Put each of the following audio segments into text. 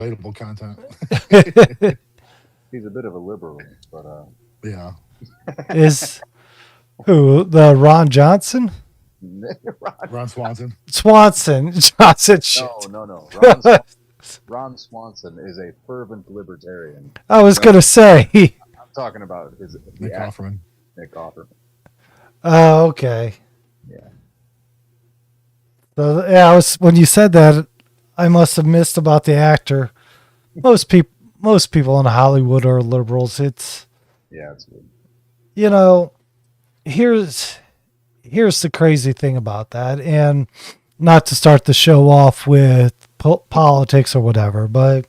relatable content. He's a bit of a liberal, but Yeah. Is who the Ron Johnson? Ron, Ron Swanson. Swanson. Johnson no, shit. no, no. Ron Swanson is a fervent libertarian. I was No, gonna say. I'm talking about the Nick actor Offerman. Nick Offerman. Oh, okay. Yeah, So, yeah, I was when you said that, I must have missed about the actor. Most people in Hollywood are liberals. It's yeah, it's good. you know here's here's the crazy thing about that, and not to start the show off with politics or whatever, but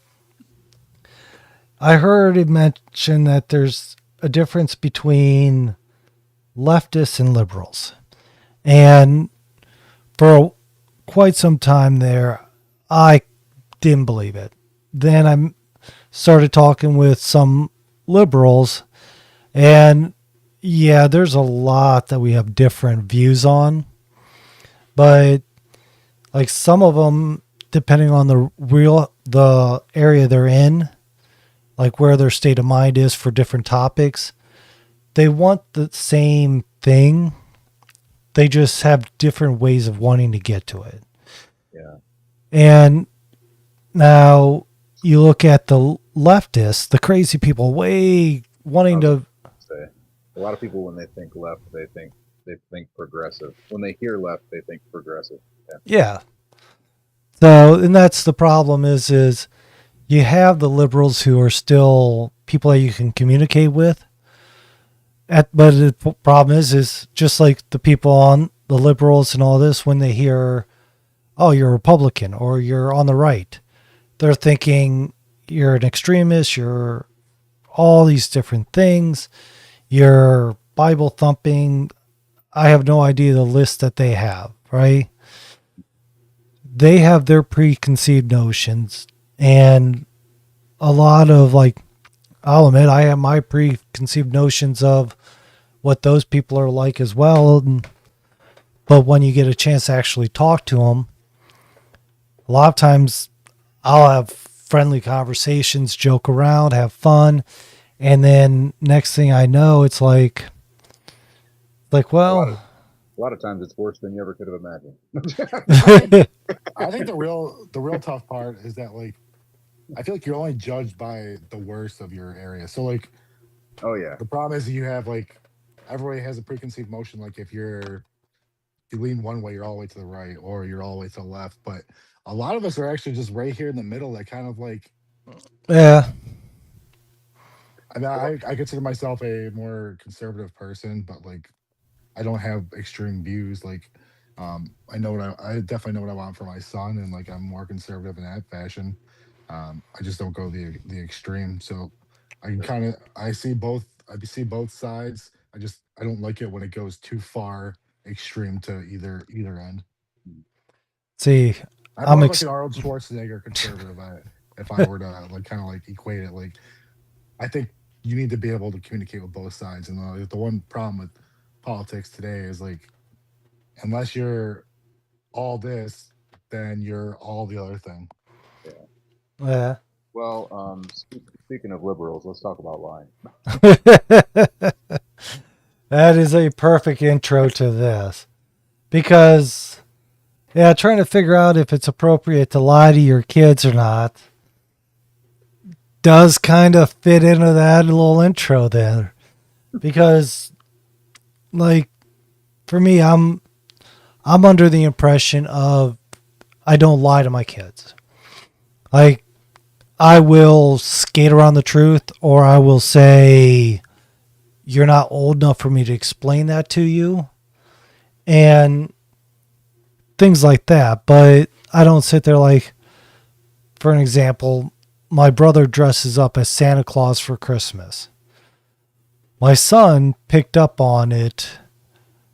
I heard it mention that there's a difference between leftists and liberals, and for quite some time there, I didn't believe it. Then I started talking with some liberals, and yeah, there's a lot that we have different views on, but like some of them, depending on the area they're in, like where their state of mind is for different topics, they want the same thing. They just have different ways of wanting to get to it. Yeah, And now you look at the leftists, the crazy people, way I wanting was to. gonna say a lot of people when they think left, they think progressive. When they hear left, they think progressive. Yeah, Yeah. So, and that's the problem is you have the liberals who are still people that you can communicate with. But the problem is just like the people on the liberals and all this, when they hear, oh, you're a Republican or you're on the right, they're thinking you're an extremist, you're all these different things, you're Bible thumping. I have no idea the list that they have, right? They have their preconceived notions, and a lot of like, I'll admit, I have my preconceived notions of what those people are like as well. But when you get a chance to actually talk to them, a lot of times I'll have friendly conversations, joke around, have fun, and then next thing I know, it's like, a lot of well, a lot of times it's worse than you ever could have imagined. I think I think the real tough part is that like I feel like you're only judged by the worst of your area. So like Oh yeah, the problem is you have like everybody has a preconceived notion. Like if you lean one way, you're all the way to the right, or you're all the way to the left. But a lot of us are actually just right here in the middle. That kind of like yeah, I mean, I consider myself a more conservative person, but like I don't have extreme views. Like I know what I definitely know what I want for my son, and like I'm more conservative in that fashion. I just don't go the extreme. So I can kind of I see both sides. I don't like it when it goes too far extreme to either end. see, I'm I'm more of like ex- an Arnold Schwarzenegger conservative. If I were to like kind of like equate it, like I think you need to be able to communicate with both sides. And the one problem with politics today is like unless you're all this, then you're all the other thing. yeah. yeah. Well, speaking of liberals, let's talk about lying. That is a perfect intro to this because, yeah, trying to figure out if it's appropriate to lie to your kids or not does kind of fit into that little intro there. Because, like, for me, I'm under the impression of I don't lie to my kids. Like, I will skate around the truth, or I will say you're not old enough for me to explain that to you, and things like that. But I don't sit there like, for an example, my brother dresses up as Santa Claus for Christmas. My son picked up on it,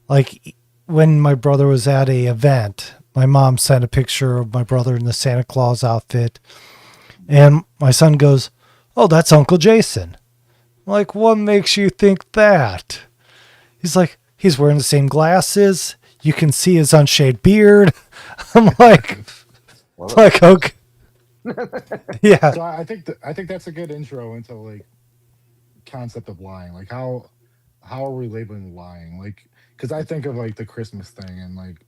like when my brother was at a event. My mom sent a picture of my brother in the Santa Claus outfit, and my son goes, "Oh, that's Uncle Jason." I'm like, what makes you think that? He's like, he's wearing the same glasses. You can see his unshaved beard. I'm like, Well, like okay. Yeah. So I think that's a good intro into like concept of lying. Like how are we labeling lying? Like because I think of like the Christmas thing and like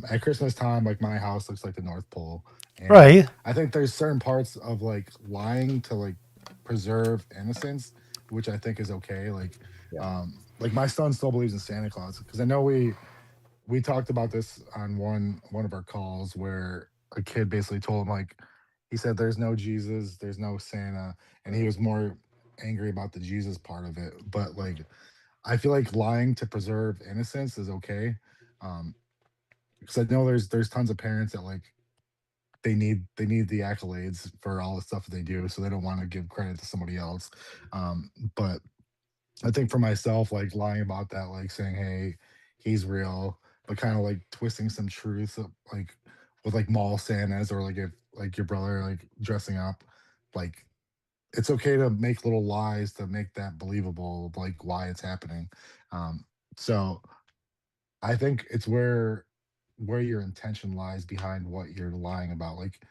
at Christmas time, like my house looks like the North Pole, and Right. I think there's certain parts of like lying to like preserve innocence, which I think is okay. Yeah. Like my son still believes in Santa Claus because I know we talked about this on one of our calls where a kid basically told him like he said there's no Jesus, there's no Santa, and he Right. was more angry about the Jesus part of it. But like I feel like lying to preserve innocence is okay. Because I know there's tons of parents that like they need the accolades for all the stuff that they do, so they don't want to give credit to somebody else. But I think for myself, like lying about that, like saying, "Hey, he's real," but kind of like twisting some truth, like with like mall Santas or like if like your brother like dressing up, like it's okay to make little lies to make that believable, like why it's happening. Um, so I think it's where your intention lies behind what you're lying about. Like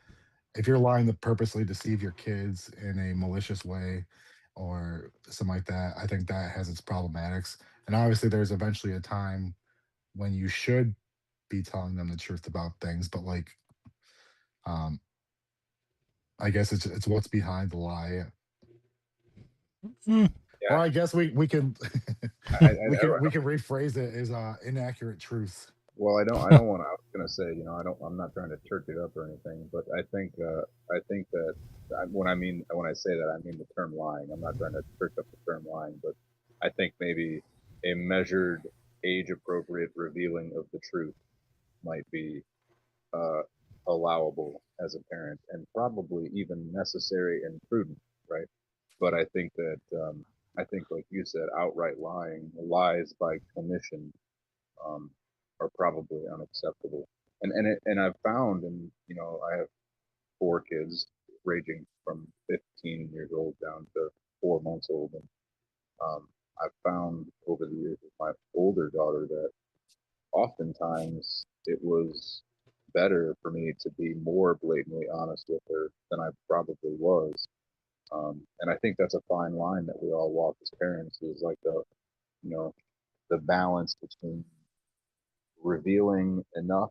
if you're lying to purposely deceive your kids in a malicious way or something like that, I think that has its problematics. And obviously there's eventually a time when you should be telling them the truth about things, but like um I guess it's what's behind the lie. Mm. Yeah. Or I guess we can we can rephrase it as inaccurate truths. Well, I don't want to. I was gonna say, I'm not trying to church it up or anything, but I think that when I say that, I mean the term lying. I'm not trying to church up the term lying, but I think maybe a measured, age-appropriate revealing of the truth might be uh, allowable as a parent, and probably even necessary and prudent, right? But I think, like you said, outright lying, lies by commission, um, are probably unacceptable. And I've found, and I have four kids, ranging from 15 years old down to 4 months old, and I've found over the years with my older daughter that oftentimes it was better for me to be more blatantly honest with her than I probably was. And I think that's a fine line that we all walk as parents, is like you know, the balance between revealing enough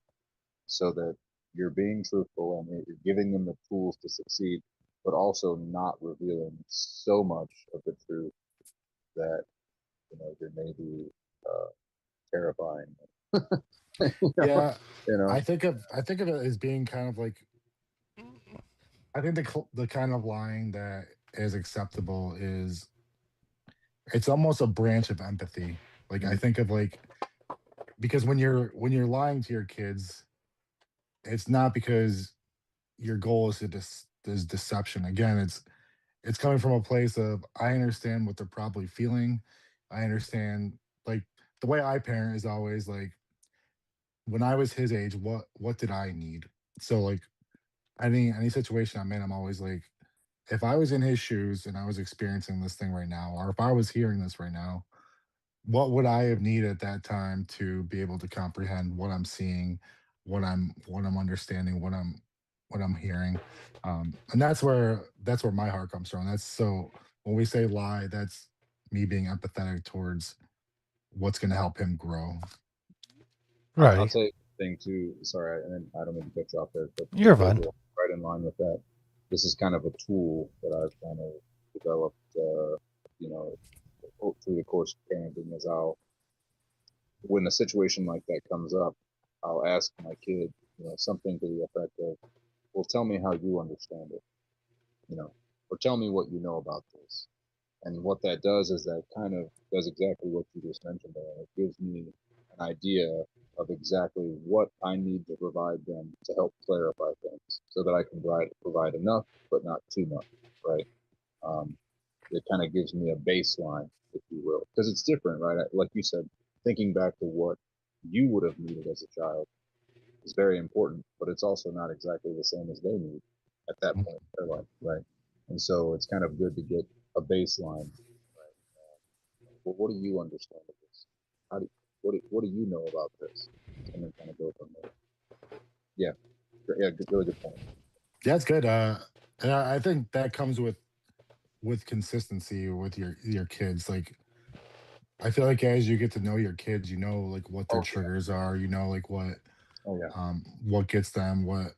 so that you're being truthful and you're giving them the tools to succeed, but also not revealing so much of the truth that they may be uh, terrifying. you know, Yeah, you know, I think of it as being kind of like I think the kind of lying that is acceptable is it's almost a branch of empathy. Like I Mhm. think of like because when you're lying to your kids, it's not because your goal is to is deception. Again, it's coming from a place of I understand what they're probably feeling. I understand like the way I parent is always like when I was his age, what did I need? So like any situation I'm in, I'm always like if I was in his shoes and I was experiencing this thing right now, or if I was hearing this right now, what would I have needed at that time to be able to comprehend what I'm seeing, what I'm understanding, what I'm hearing, and that's where my heart comes from. That's so when we say lie, that's me being empathetic towards what's going to help him grow. I'll Right. tell you the thing too. Sorry, and I don't mean to cut you off there, but You're it goes fine. right in line with that. This is kind of a tool that I've kind of developed, you know, through the course of parenting. Is when a situation like that comes up, I'll ask my kid, something to the effect of, "Well, tell me how you understand it," you know, or tell me what you know about this. And what that does is that kind of does exactly what you just mentioned there. It gives me an idea of exactly what I need to provide them to help clarify things so that I can provide enough, but not too much, right? Um, it kind of gives me a baseline, if you will, because it's different, right? Like you said, thinking back to what you would have needed as a child is very important, but it's also not exactly the same as they need at that point in their life, right? And so it's kind of good to get a baseline, right? Well, what do you understand of this? How do what do you know about this? And then kind of go from there. Yeah, yeah, really good point. Yeah, it's good. And I think that comes with consistency with your kids. Like I feel like as you get to know your kids, you know like what their Oh yeah. triggers are. You know like Oh yeah. what gets them what.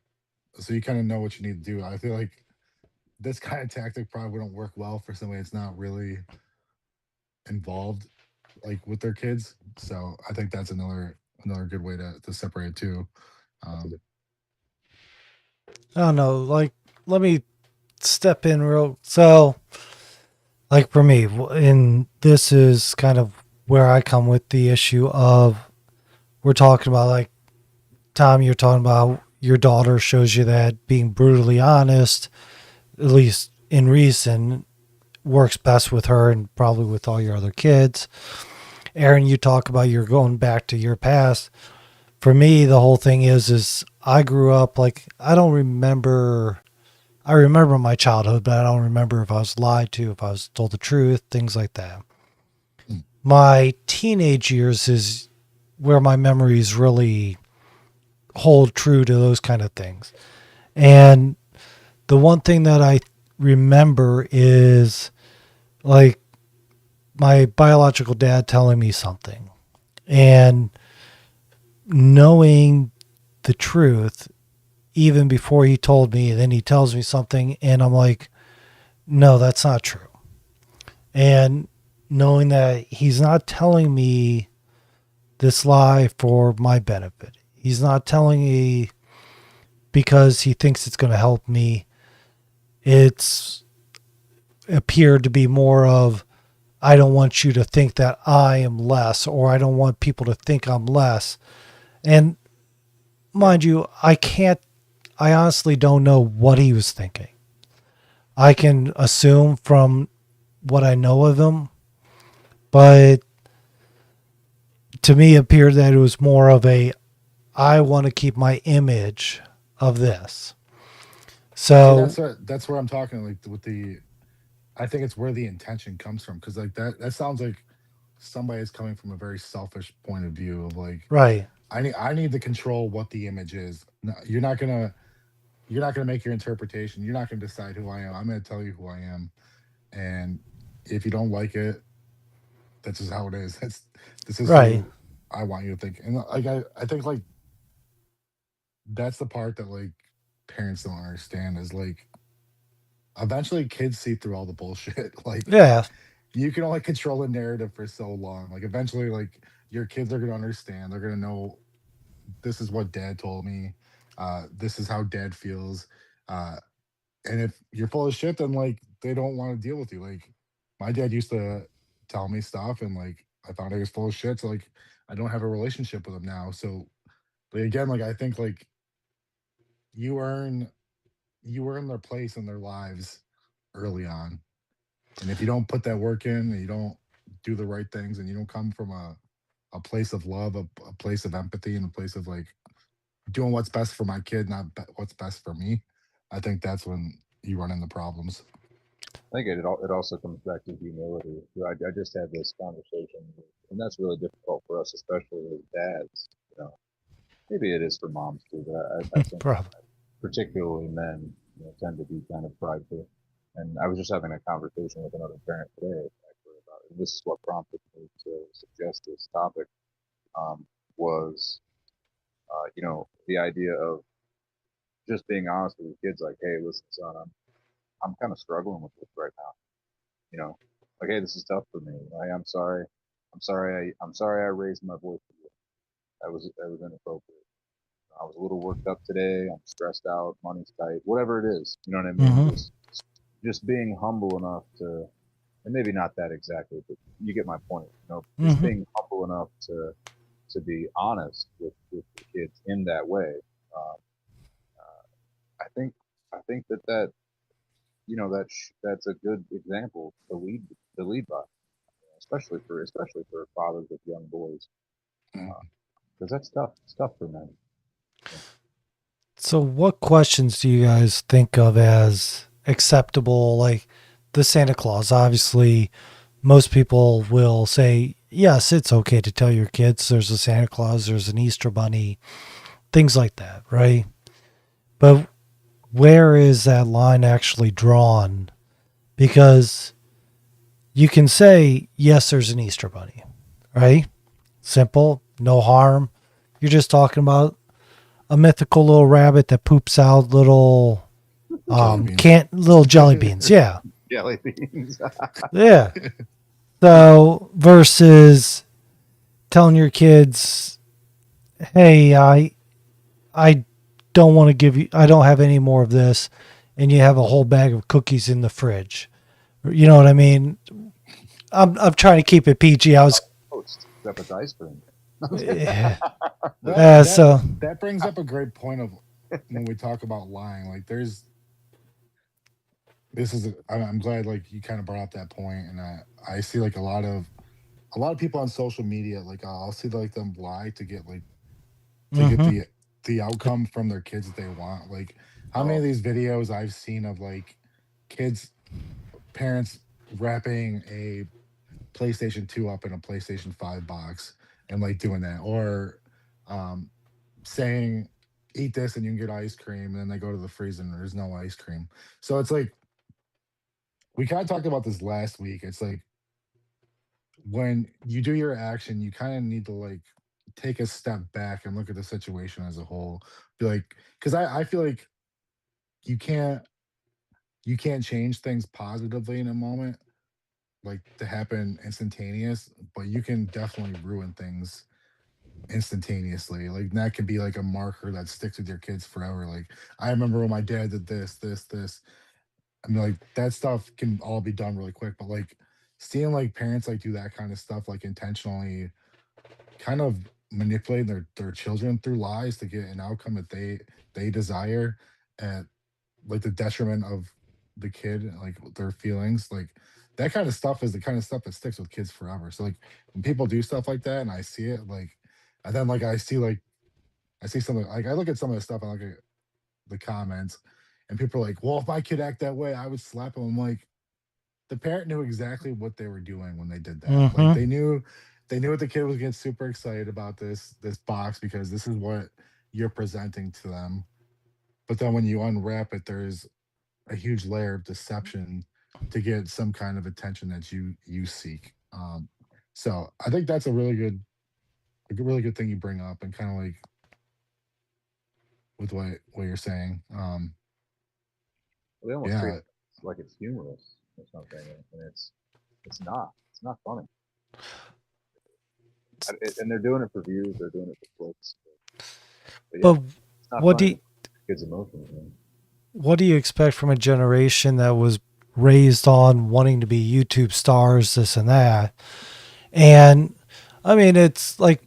So you kind of know what you need to do. I feel like this kind of tactic probably wouldn't work well for somebody that's not really involved like with their kids. So I think that's another good way to separate too. That's a Um, good. I don't know. Like, let me step in real. So, like for me, and this is kind of where I come with the issue of we're talking about like Tom, you're talking about your daughter shows you that being brutally honest, at least in reason, works best with her and probably with all your other kids. Aaron, you talk about you're going back to your past. For me, the whole thing is I grew up like I don't remember. I remember my childhood, but I don't remember if I was lied to, if I was told the truth, things like that. mm, My teenage years is where my memories really hold true to those kind of things. And the one thing that I remember is like my biological dad telling me something and knowing the truth even before he told me, then he tells me something and I'm like, no, that's not true. And knowing that he's not telling me this lie for my benefit. He's not telling me because he thinks it's going to help me. It's appeared to be more of I don't want you to think that I am less, or I don't want people to think I'm less. And Yeah. mind you, I honestly don't know what he was thinking. I can assume from what I know of him, but to me, it appeared that it was more of a I want to keep my image of this. see, So, that's where I'm talking like with the. I think it's where the intention comes from because like that sounds like somebody is coming from a very selfish point of view of like right, I need to control what the image is. No, you're not gonna make your interpretation. You're not gonna decide who I am. I'm gonna tell you who I am, and if you don't like it, that's just how it is. This is right, who I want you to think. And like I think like that's the part that like parents don't understand is like eventually kids see through all the bullshit. Like yeah, you can only control a narrative for so long. Like eventually like your kids are gonna understand. They're gonna know this is what dad told me. This is how dad feels. Uh and if you're full of shit, then like they don't want to deal with you. Like my dad used to tell me stuff and like I thought he was full of shit. So like I don't have a relationship with him now. So but again, like I think like you earn you earn their place in their lives early on. And if you don't put that work in and you don't do the right things and you don't come from a place of love, a place of empathy, and a place of like doing what's best for my kid, not what's best for me, I think that's when you run into problems. I think it also comes back to humility. I just had this conversation, and that's really difficult for us, especially as dads. You know, maybe it is for moms too, but I think probably. particularly men, tend to be kind of prideful. And I was just having a conversation with another parent today, actually, about it. And this is what prompted me to suggest this topic. Was the idea of just being honest with your kids, like, hey, listen, son, I'm kind of struggling with this right now. You know, like, hey, this is tough for me. Like, I'm sorry I raised my voice with you. That was inappropriate. I was a little worked up today. I'm stressed out. Money's tight. Whatever it is, you know what I mean. Mm-hmm. Just being humble enough to, and maybe not that exactly, but you get my point. Just Mm-hmm. being humble enough to be honest with the kids in that way. Um, I think I think that that's a good example to lead by, especially for fathers with young boys, Mm. because that's tough. It's tough for men. Yeah. So, what questions do you guys think of as acceptable? Like the Santa Claus, obviously, most people will say, yes, it's okay to tell your kids there's a Santa Claus, there's an Easter Bunny, things like that, right? But where is that line actually drawn? Because you can say, yes, there's an Easter bunny, right? Simple, no harm. You're just talking about a mythical little rabbit that poops out little Jelly beans. can't little jelly beans. Yeah. Jelly beans. Yeah. So versus telling your kids, hey, I don't want to give you I don't have any more of this, and you have a whole bag of cookies in the fridge. You know what I mean? I'm trying to keep it PG. I was Toast, except it's ice cream. Well, so that brings up a great point of when we talk about lying. Like, there's this is I'm glad like you kind of brought up that point, and I see like a lot of people on social media, like I'll see like them lie to get mhm. the outcome from their kids that they want. Like, how many Oh, of these videos I've seen of like kids parents wrapping a PlayStation 2 up in a PlayStation 5 box and like doing that, or um saying eat this and you can get ice cream, and then they go to the freezer and there's no ice cream. So it's like we kind of talked about this last week. It's like when you do your action, you kind of need to like take a step back and look at the situation as a whole. Be like, because I feel like you can't you can't change things positively in a moment, like to happen instantaneous, but you can definitely ruin things instantaneously. Like that can be like a marker that sticks with your kids forever. Like, I remember when my dad did this. I mean, like that stuff can all be done really quick, but like seeing like parents like do that kind of stuff, like intentionally kind of manipulating their children through lies to get an outcome that they desire at like the detriment of the kid, like their feelings, like that kind of stuff is the kind of stuff that sticks with kids forever. So like when people do stuff like that and I see it, like, and then like I see something like I look at some of the stuff, I look at the comments, and people are like, well, if my kid act that way, I would slap him. I'm like, the parent knew exactly what they were doing when they did that. Like Mhm. they knew what the kid was getting super excited about this box because this is what you're presenting to them. But then when you unwrap it, there's a huge layer of deception to get some kind of attention that you seek. So I think that's a really good thing you bring up, and kind of like with what you're saying. they almost treat Yeah, it like it's humorous or something, and it's not. It's not funny. And they're doing it for views. They're doing it for clicks. But yeah, But it's not what do funny. you, Kids' emotions, man. what do you expect from a generation that was raised on wanting to be YouTube stars, this and that? And I mean, it's like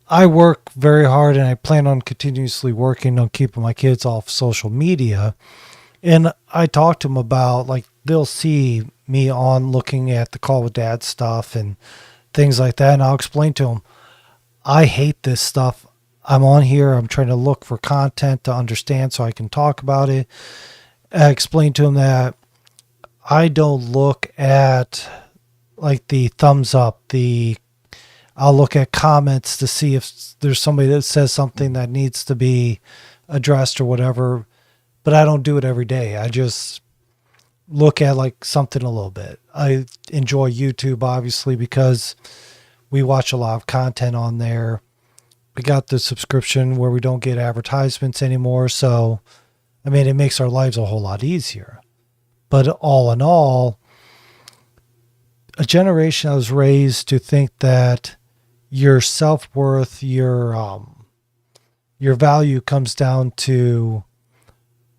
I work very hard and I plan on continuously working on keeping my kids off social media. And I talk to them about like they'll see me on looking at the Call with Dad stuff and things like that. And I'll explain to them, I hate this stuff. I'm on here. I'm trying to look for content to understand so I can talk about it. I explain to them that I don't look at like the thumbs up, I'll look at comments to see if there's somebody that says something that needs to be addressed or whatever, but I don't do it every day. I just look at like something a little bit. I enjoy YouTube obviously because we watch a lot of content on there. We got the subscription where we don't get advertisements anymore, so I mean it makes our lives a whole lot easier. But all in all, a generation I was raised to think that your self-worth, your value comes down to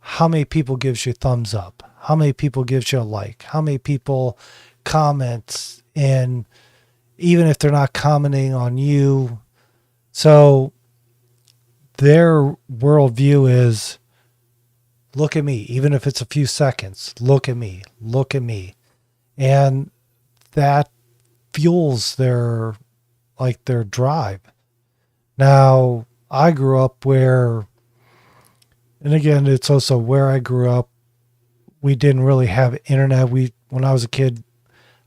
how many people gives you thumbs up, how many people gives you a like, how many people comments, and even if they're not commenting on you. So their worldview is look at me, even if it's a few seconds, look at me. And that fuels their drive. Now, I grew up where, and again, it's also where I grew up. We didn't really have internet. When I was a kid,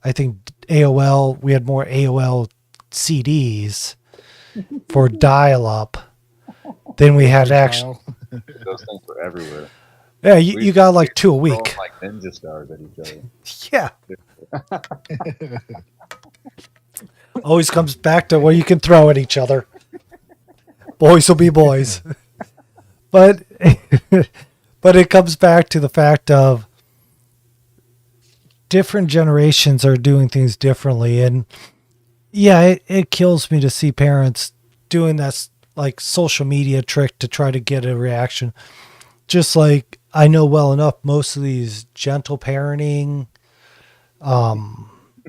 I think AOL, we had more AOL CDs for dial up than we had paper actually. dial. Those things were everywhere. Yeah, you, We you used got we like used to two a throw 'em week. like ninja stars at each other. Yeah. Always comes back to what you can throw at each other. Boys will be boys. But but it comes back to the fact of different generations are doing things differently. And yeah, it kills me to see parents doing that like social media trick to try to get a reaction. Just like I know well enough, most of these gentle parenting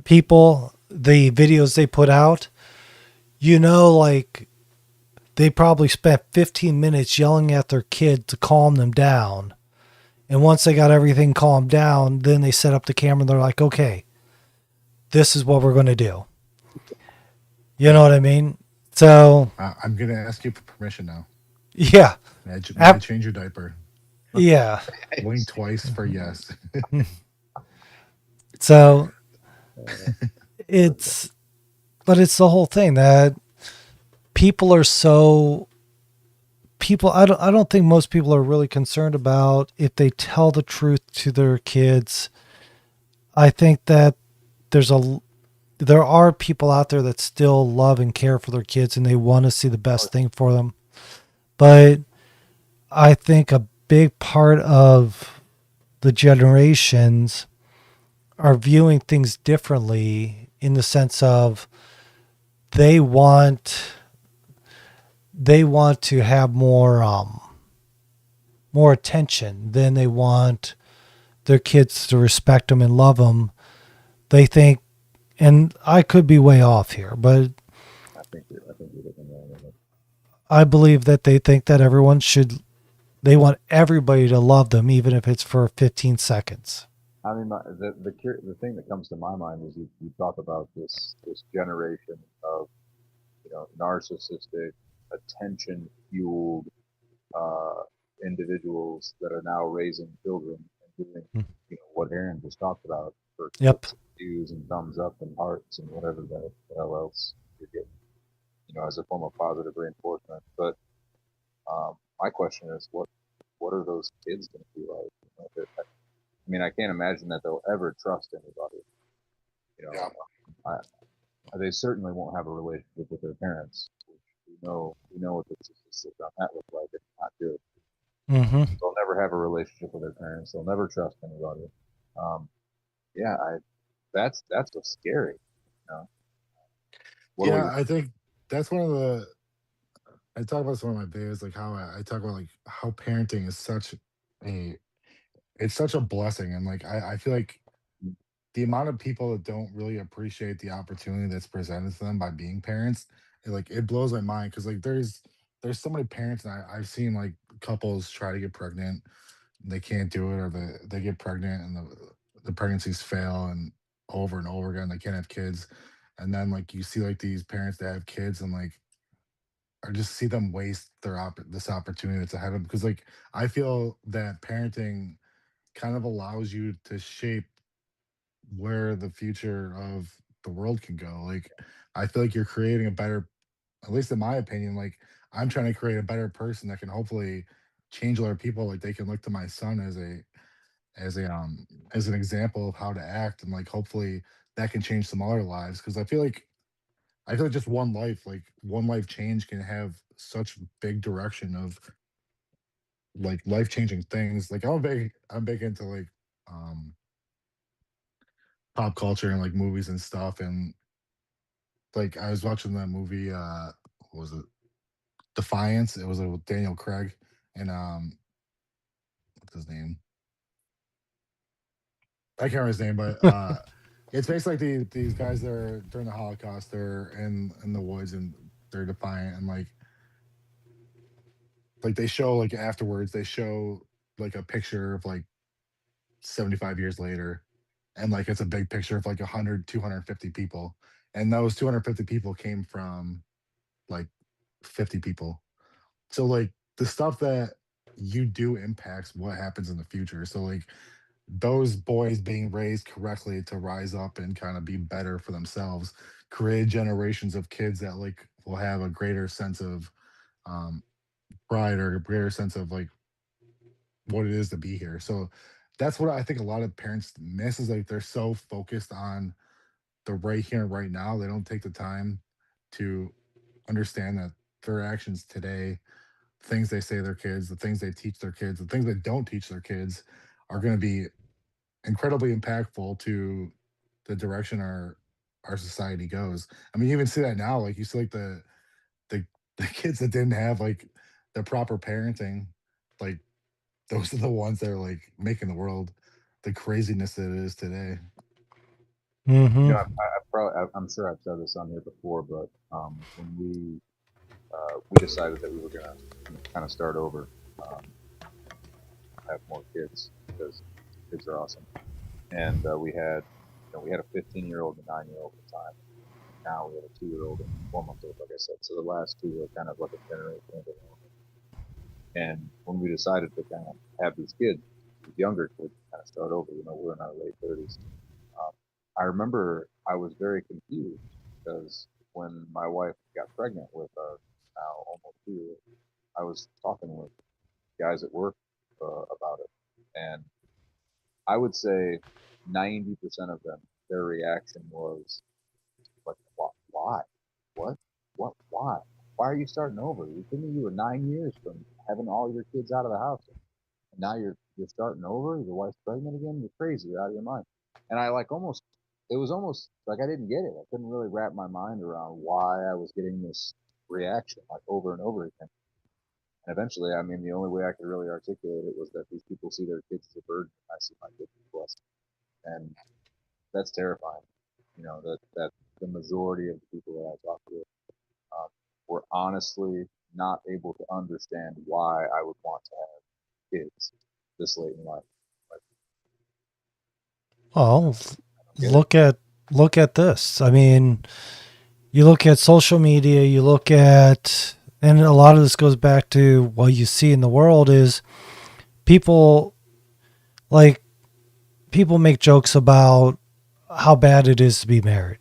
people, the videos they put out, like they probably spent 15 minutes yelling at their kid to calm them down. And once they got everything calmed down, then they set up the camera and they're like, okay, this is what we're going to do. You know what I mean? So, I'm gonna ask you for permission now. yeah. May I Ap- change your diaper? yeah. Blink twice for yes. So it's, but it's the whole thing that people are so people I don't think most people are really concerned about if they tell the truth to their kids. I think that there's a there are people out there that still love and care for their kids and they want to see the Oh, best thing for them. But I think a big part of the generations are viewing things differently in the sense of they want they want to have more attention than they want their kids to respect them and love them. They think, and I could be way off here, but I think you're looking wrong with it. I believe that they think that they want everybody to love them, even if it's for 15 seconds. I mean, the thing that comes to my mind is you talk about this generation of narcissistic, attention fueled uh, individuals that are now raising children and doing what Aaron just talked about for Yep. clicks and views and thumbs up and hearts and whatever the hell else you're getting, as a form of positive reinforcement. But my question is, what are those kids going to be like? I mean, I can't imagine that they'll ever trust anybody. You Yeah. know, I, they certainly won't have a relationship with their parents. Which we know what the statistics on that look like. It's not good. Mm-hmm. They'll never have a relationship with their parents. They'll never trust anybody. Um, yeah, that's what's scary. You know, what do we? Yeah, I think that's one of the I talk about this in one of my videos, like how I talk about like how parenting is a such a blessing. And like I feel like the amount of people that don't really appreciate the opportunity that's presented to them by being parents, it blows my mind because like there's so many parents and I've seen like couples try to get pregnant, they can't do it, or they get pregnant and the pregnancies fail and over again they can't have kids. And then like you see like these parents that have kids and like or just see them waste this opportunity that's ahead of them because like I feel that parenting kind of allows you to shape where the future of the world can go. Like I feel like you're creating a better, at least in my opinion, like I'm trying to create a better person that can hopefully change other people. Like they can look to my son as a as an example of how to act, and like hopefully that can change some other lives because I feel like just one life change can have such big direction of like life changing things. Like I'm big into like um pop culture and like movies and stuff. And like I was watching that movie, what was it? Defiance. It was with Daniel Craig and what's his name? I can't remember his name, but it's basically like these guys that are during the Holocaust, they're in the woods and they're defiant and like they show like afterwards they show like a picture of like 75 years later, and like it's a big picture of like 100, 250 people, and those 250 people came from like 50 people. So like the stuff that you do impacts what happens in the future. So like those boys being raised correctly to rise up and kind of be better for themselves create generations of kids that like will have a greater sense of um pride or a greater sense of like what it is to be here. So that's what I think a lot of parents miss, is like they're so focused on the right here and right now. They don't take the time to understand that their actions today, things they say to their kids, the things they teach their kids, the things they don't teach their kids, are going to be incredibly impactful to the direction our society goes. I mean, you even see that now. Like you see, like the the kids that didn't have like the proper parenting, like those are the ones that are like making the world the craziness that it is today. You Mm-hmm. know, I'm sure I've said this on here before, but when we decided that we were gonna kind of start over, um, have more kids because kids are awesome, and we had a 15-year-old and a 9-year-old at the time. Now we have a 2-year-old and 4-month-old, like I said. So the last two are kind of like a generation of their own. And when we decided to kind of have these kids, these younger kids, kind of start over, we're in our late 30s. Um, I remember I was very confused because when my wife got pregnant with our now almost 2 year, I was talking with guys at work about it, and I would say 90% of them, their reaction was like, why? What? Why? Why are you starting over? You told me you were 9 years from having all your kids out of the house, and now you're starting over. Your wife's pregnant again. You're crazy. You're out of your mind. And I like almost. It was almost like I didn't get it. I couldn't really wrap my mind around why I was getting this reaction like over and over again. And eventually, I mean, the only way I could really articulate it was that these people see their kids as a burden. I see my kids as blessed, and that's terrifying. That the majority of the people that I talk to were honestly not able to understand why I would want to have kids this late in life. Like, Well, I don't get it. look at this. I mean, you look at social media, you look at, and a lot of this goes back to what you see in the world is people like people make jokes about how bad it is to be married,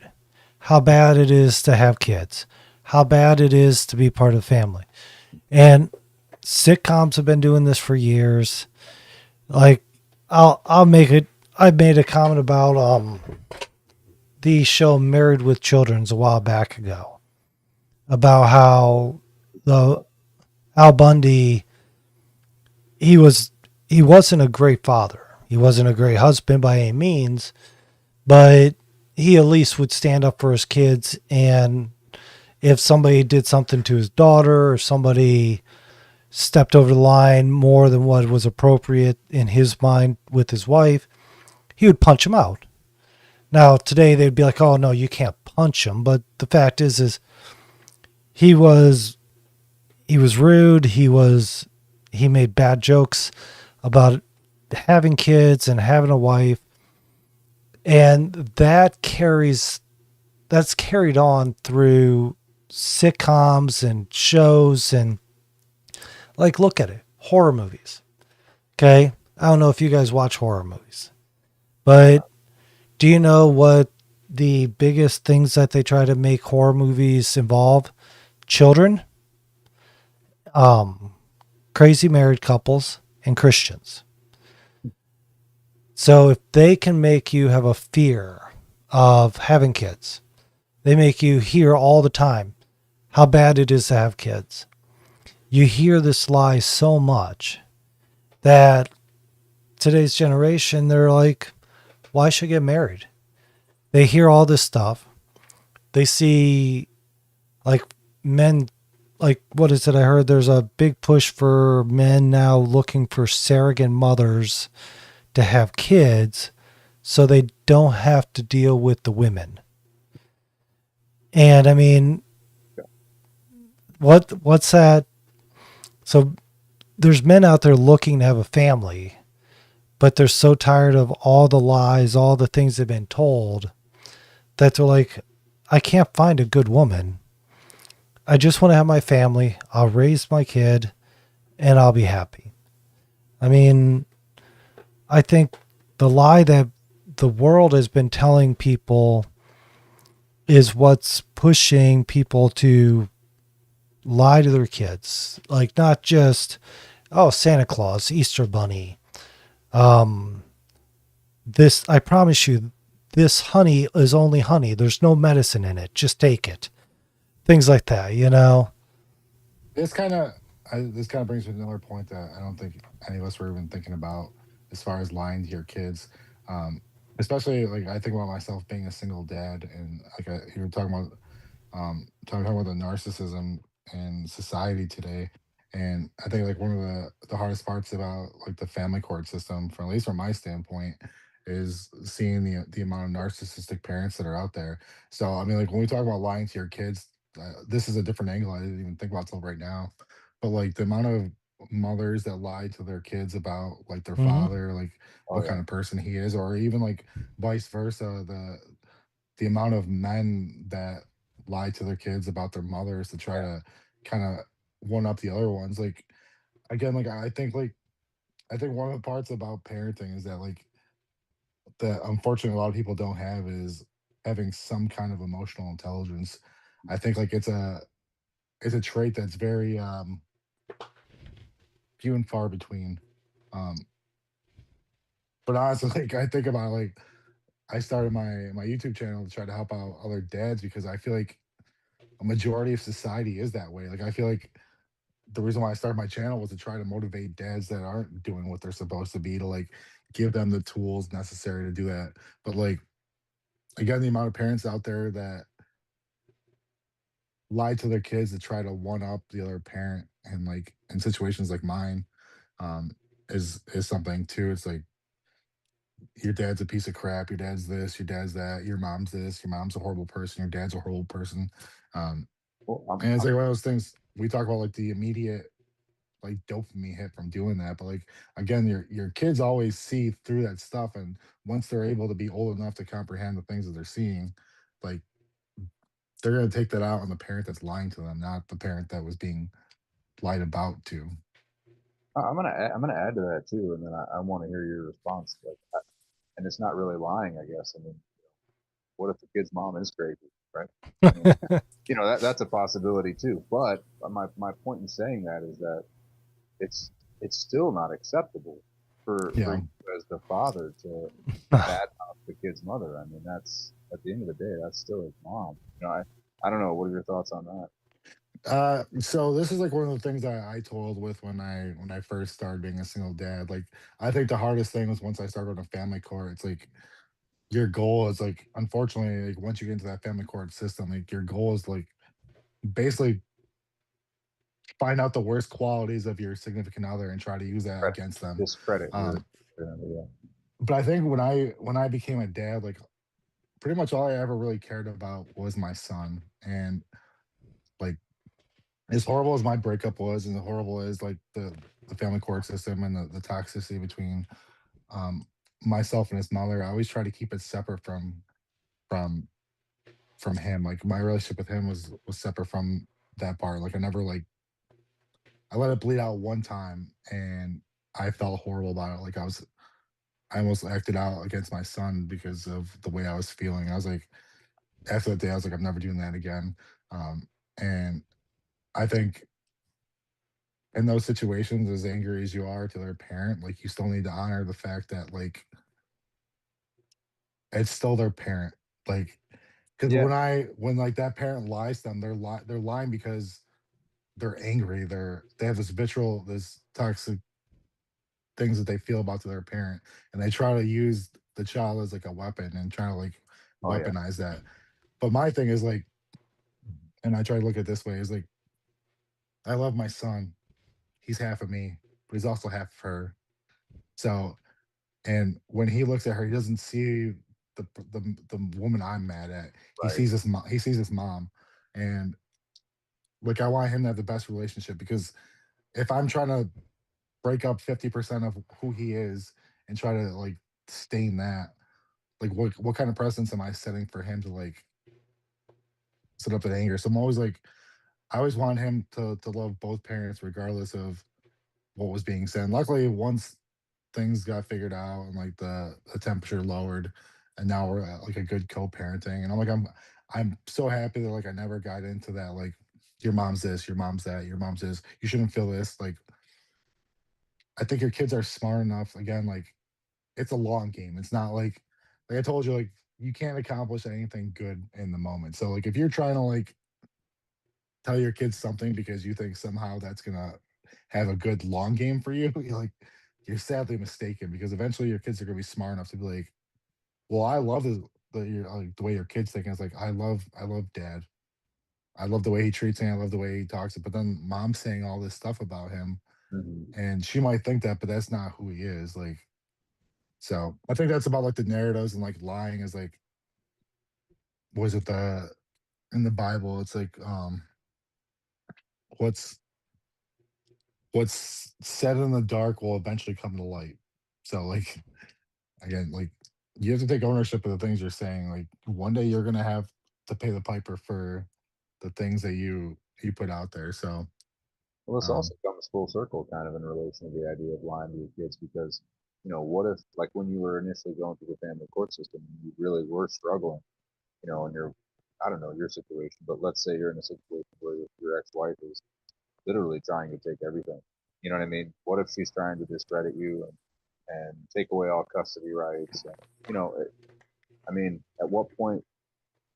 how bad it is to have kids, how bad it is to be part of the family. And sitcoms have been doing this for years. Like I'll make it I made a comment about the show Married with Children's a while back ago about how the Al Bundy he was he wasn't a great father. He wasn't a great husband by any means, but he at least would stand up for his kids. And if somebody did something to his daughter or somebody stepped over the line more than what was appropriate in his mind with his wife, he would punch him out. Now today they'd be like, "Oh no, you can't punch him." But the fact is he was he was rude. He made bad jokes about having kids and having a wife, and that's carried on through sitcoms and shows and like look at it, horror movies. Okay, I don't know if you guys watch horror movies, but do you know what the biggest things that they try to make horror movies involve? Children, um, crazy married couples, and Christians. So if they can make you have a fear of having kids, they make you hear all the time how bad it is to have kids. You hear this lie so much that today's generation, they're like, why should I get married? They hear all this stuff. They see like men, like, what is it? I heard there's a big push for men now looking for surrogate mothers to have kids so they don't have to deal with the women. And I mean, what's that? So there's men out there looking to have a family, but they're so tired of all the lies, all the things they've been told that they're like, I can't find a good woman. I just want to have my family. I'll raise my kid and I'll be happy. I mean, I think the lie that the world has been telling people is what's pushing people to lie to their kids. Like, not just, oh, Santa Claus, Easter Bunny. Um, this, I promise you, this honey is only honey. There's no medicine in it. Just take it. Things like that, you know? This kind of this kind of brings me to another point that I don't think any of us were even thinking about as far as lying to your kids. Um, Especially like I think about myself being a single dad, and like you were talking about talking about the narcissism in society today. And I think like one of the hardest parts about like the family court system, from at least from my standpoint, is seeing the amount of narcissistic parents that are out there. So I mean, like when we talk about lying to your kids, this is a different angle I didn't even think about till right now. But like the amount of mothers that lie to their kids about like their Hmm. father, like Oh what yeah, kind of person he is, or even like vice versa, the amount of men that lie to their kids about their mothers to try yeah. to kind of one up the other ones. Like again, like I think one of the parts about parenting is that like that unfortunately a lot of people don't have is having some kind of emotional intelligence. I think like it's a trait that's very few and far between. Um but honestly, like I think about like I started my YouTube channel to try to help out other dads because I feel like a majority of society is that way. Like I feel like the reason why I started my channel was to try to motivate dads that aren't doing what they're supposed to be to like give them the tools necessary to do that. But like again, the amount of parents out there that lie to their kids to try to one up the other parent and like in situations like mine um is something too. It's like your dad's a piece of crap, your dad's this, your dad's that, your mom's this, your mom's a horrible person, your dad's a horrible person. Um Well, and it's like one of those things we talk about like the immediate like dopamine hit from doing that. But like again, your kids always see through that stuff, and once they're able to be old enough to comprehend the things that they're seeing, like they're gonna take that out on the parent that's lying to them, not the parent that was being lied about to. I'm gonna add to that too, and then I want to hear your response. Like, and it's not really lying, I guess. I mean, what if the kid's mom is crazy, right? I mean, that's a possibility too. But my point in saying that is that it's it's still not acceptable for Yeah. you as the father to badmouth the kid's mother. I mean, that's at the end of the day, that's still his mom. I don't know. What are your thoughts on that? So this is like one of the things that I told with when I first started being a single dad. Like I think the hardest thing was once I started on a family court. It's like your goal is like unfortunately like once you get into that family court system, like your goal is like basically find out the worst qualities of your significant other and try to use that Credit, against them. discredit your, Um, yeah, but I think when I became a dad, like pretty much all I ever really cared about was my son. And like as horrible as my breakup was, and as horrible as like the family court system and the toxicity between um myself and his mother, I always try to keep it separate from from him. Like my relationship with him was separate from that part. Like I never like I let it bleed out one time and I felt horrible about it. Like I almost acted out against my son because of the way I was feeling. I was like, after that day, I was like, I'm never doing that again. And I think in those situations, as angry as you are to their parent, like you still need to honor the fact that like it's still their parent. Like, because yeah, when like that parent lies to them, they're lying because they're angry. They have this vitriol, this toxic things that they feel about to their parent, and they try to use the child as like a weapon and try to like oh yeah, weaponize that. But my thing is like, and I try to look at it this way, is like I love my son. He's half of me, but he's also half of her. So, and when he looks at her, he doesn't see the woman I'm mad at. He right, sees his mom. He sees his mom, and like I want him to have the best relationship because if I'm trying to break up 50% of who he is and try to like stain that, like what kind of precedence am I setting for him to like set up that anger? So I'm always like I always want him to love both parents regardless of what was being said. And luckily, once things got figured out and like the temperature lowered, and now we're at like a good co-parenting. And I'm so happy that like I never got into that like your mom's this, your mom's that, your mom's this. You shouldn't feel this. Like I think your kids are smart enough. Again, like it's a long game. It's not like I told you, like you can't accomplish anything good in the moment. So like if you're trying to like tell your kids something because you think somehow that's gonna have a good long game for you, you're like you're sadly mistaken because eventually your kids are gonna be smart enough to be like, well, I love like, the way your kids think. It's like I love dad. I love the way he treats me. I love the way he talks. But then mom's saying all this stuff about him, Hmm. and she might think that, but that's not who he is. Like, so I think that's about like the narratives and like lying is like, was it the in the Bible? It's like, what's what's said in the dark will eventually come to light. So like again, like you have to take ownership of the things you're saying. Like one day you're gonna have to pay the piper for the things that you put out there. So Well, this um also comes full circle kind of in relation to the idea of lying to your kids because, what if, like, when you were initially going through the family court system, you really were struggling, in your, I don't know, your situation, but let's say you're in a situation where your ex-wife is literally trying to take everything. You know what I mean? What if she's trying to discredit you and take away all custody rights? And, I mean, at what point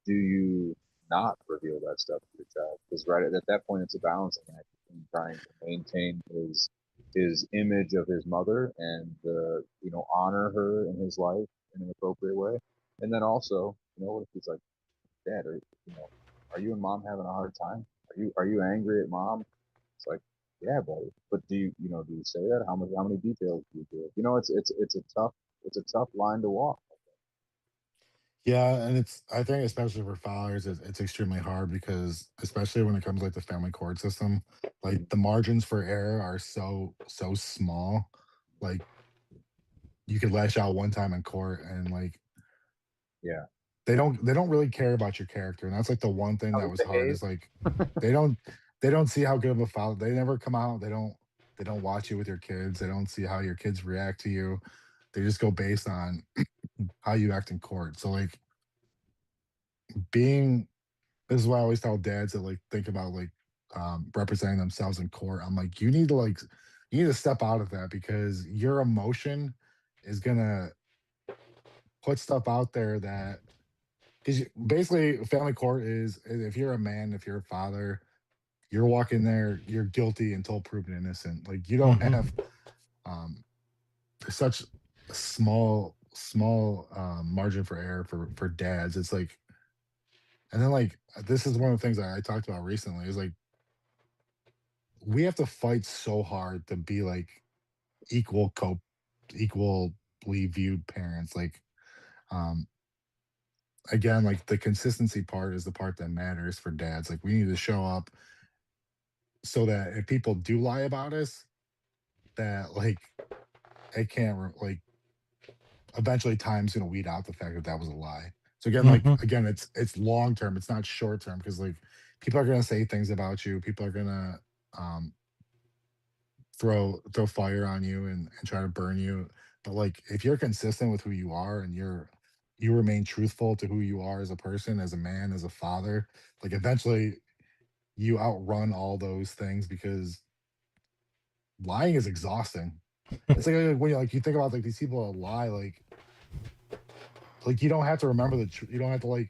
do you not reveal that stuff to your child? Because right at that point, it's a balancing act between trying to maintain his image of his mother and honor her in his life in an appropriate way, and then also, what if he's like, Dad, are you and Mom having a hard time? Are you angry at Mom? It's like, yeah, buddy. But do you say that? How many details do you give? It's a tough line to walk. yeah, and it's I think especially for fathers, it's extremely hard because especially when it comes like the family court system, like Mhm. the margins for error are so small. Like you could lash out one time in court and like Yeah. they don't really care about your character. And that's like the one thing How that we was hard behave. is like they don't they don't see how good of a father they never come out. They don't watch you with your kids. They don't see how your kids react to you. They just go based on how you act in court. So like being this is why I always tell dads that like think about like representing themselves in court. I'm like, you need to step out of that because your emotion is gonna put stuff out there that because basically family court is if you're a man, if you're a father, you're walking there, you're guilty until proven innocent. Like you don't Hmm. have um such a small margin for error for dads. It's like and then like this is one of the things that I talked about recently is like we have to fight so hard to be like equal co equally viewed parents. Like um again, like the consistency part is the part that matters for dads. Like we need to show up so that if people do lie about us, that like it can't like eventually time's gonna weed out the fact that that was a lie. So again, like Hmm. again, it's long term. It's not short term because like people are gonna say things about you. People are gonna um throw fire on you and try to burn you. But like if you're consistent with who you are and you remain truthful to who you are as a person, as a man, as a father, like eventually you outrun all those things because lying is exhausting. It's like when you think about like these people that lie, like you don't have to remember you don't have to like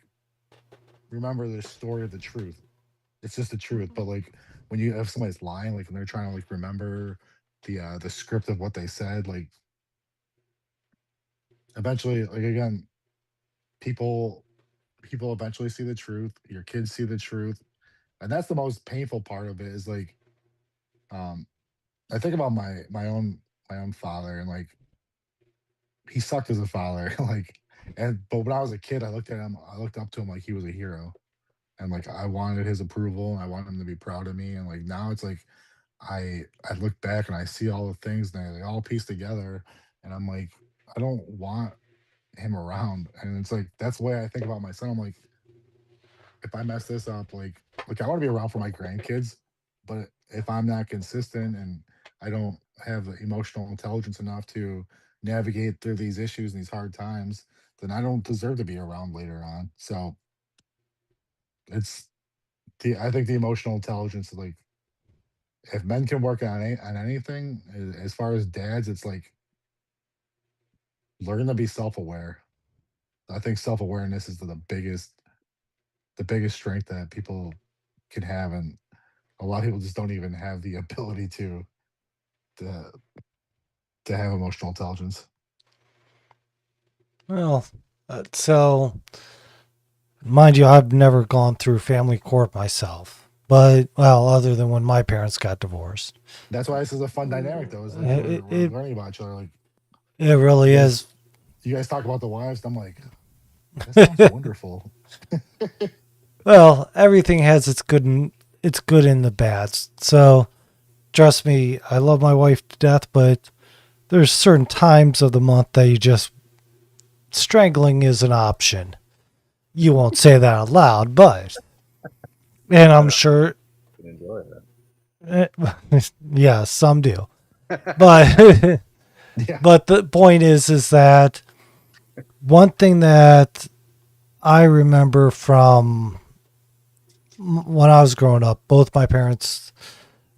remember the story of the truth. It's just the truth. But like when you have somebody's lying, like when they're trying to like remember the script of what they said, like eventually, like again, people people eventually see the truth. Your kids see the truth, and that's the most painful part of it. Is like um, I think about my own father, and like he sucked as a father, like but when I was a kid, I looked at him, I looked up to him like he was a hero, and like I wanted his approval, and I wanted him to be proud of me, and like now it's like I look back and I see all the things and they all piece together, and I'm like I don't want him around, and it's like that's the way I think about my son. I'm like if I mess this up, like I want to be around for my grandkids, but if I'm not consistent and I don't have the emotional intelligence enough to navigate through these issues and these hard times, then I don't deserve to be around later on. So it's I think the emotional intelligence like if men can work on anything, as far as dads, it's like learn to be self-aware. I think self-awareness is the biggest strength that people can have, and a lot of people just don't even have the ability to to have emotional intelligence. Well, so mind you, I've never gone through family court myself, but well, other than when my parents got divorced, That's why this is a fun dynamic, though. Is like it we're it, learning about each other. Like it really you is. guys, you guys talk about the wives. And I'm like, that sounds wonderful. Well, everything has its good and the bads. So trust me, I love my wife to death, but there's certain times of the month that you just strangling is an option. You won't say that out loud, but and I I'm don't sure, can enjoy eh, yeah, some do, but Yeah. but the point is that one thing that I remember from when I was growing up, both my parents,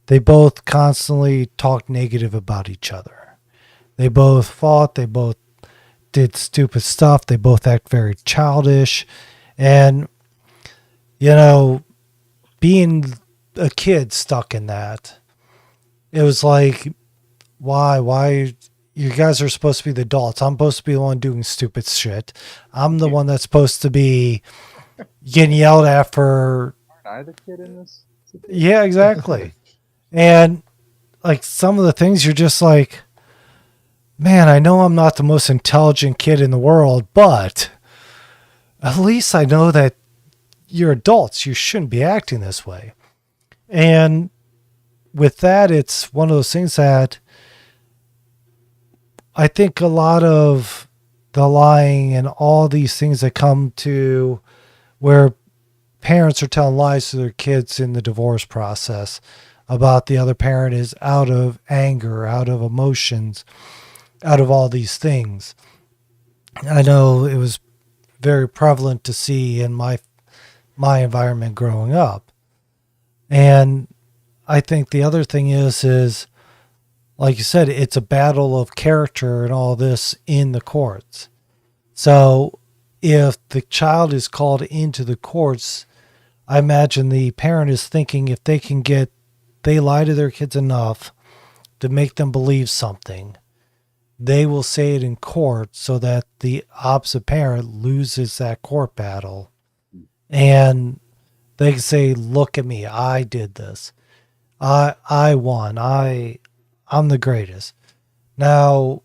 they both constantly talked negative about each other. They both fought. They both did stupid stuff. They both act very childish. And, you know, being a kid stuck in that, it was like, why? Why? You guys are supposed to be the adults. I'm supposed to be the one doing stupid shit. I'm the it. one that's supposed to be getting yelled at for. Aren't I the kid in this situation? Yeah, exactly. And like some of the things you're just like, man, I know I'm not the most intelligent kid in the world, but at least I know that you're adults. You shouldn't be acting this way. And with that, it's one of those things that I think a lot of the lying and all these things that come to where parents are telling lies to their kids in the divorce process about the other parent is out of anger, out of emotions, out of all these things. I know it was very prevalent to see in my environment growing up. And I think the other thing is like you said, it's a battle of character and all this in the courts. So if the child is called into the courts, I imagine the parent is thinking if they lie to their kids enough to make them believe something, they will say it in court so that the opposite parent loses that court battle. And they can say, look at me, I did this. I won. I'm the greatest. Now,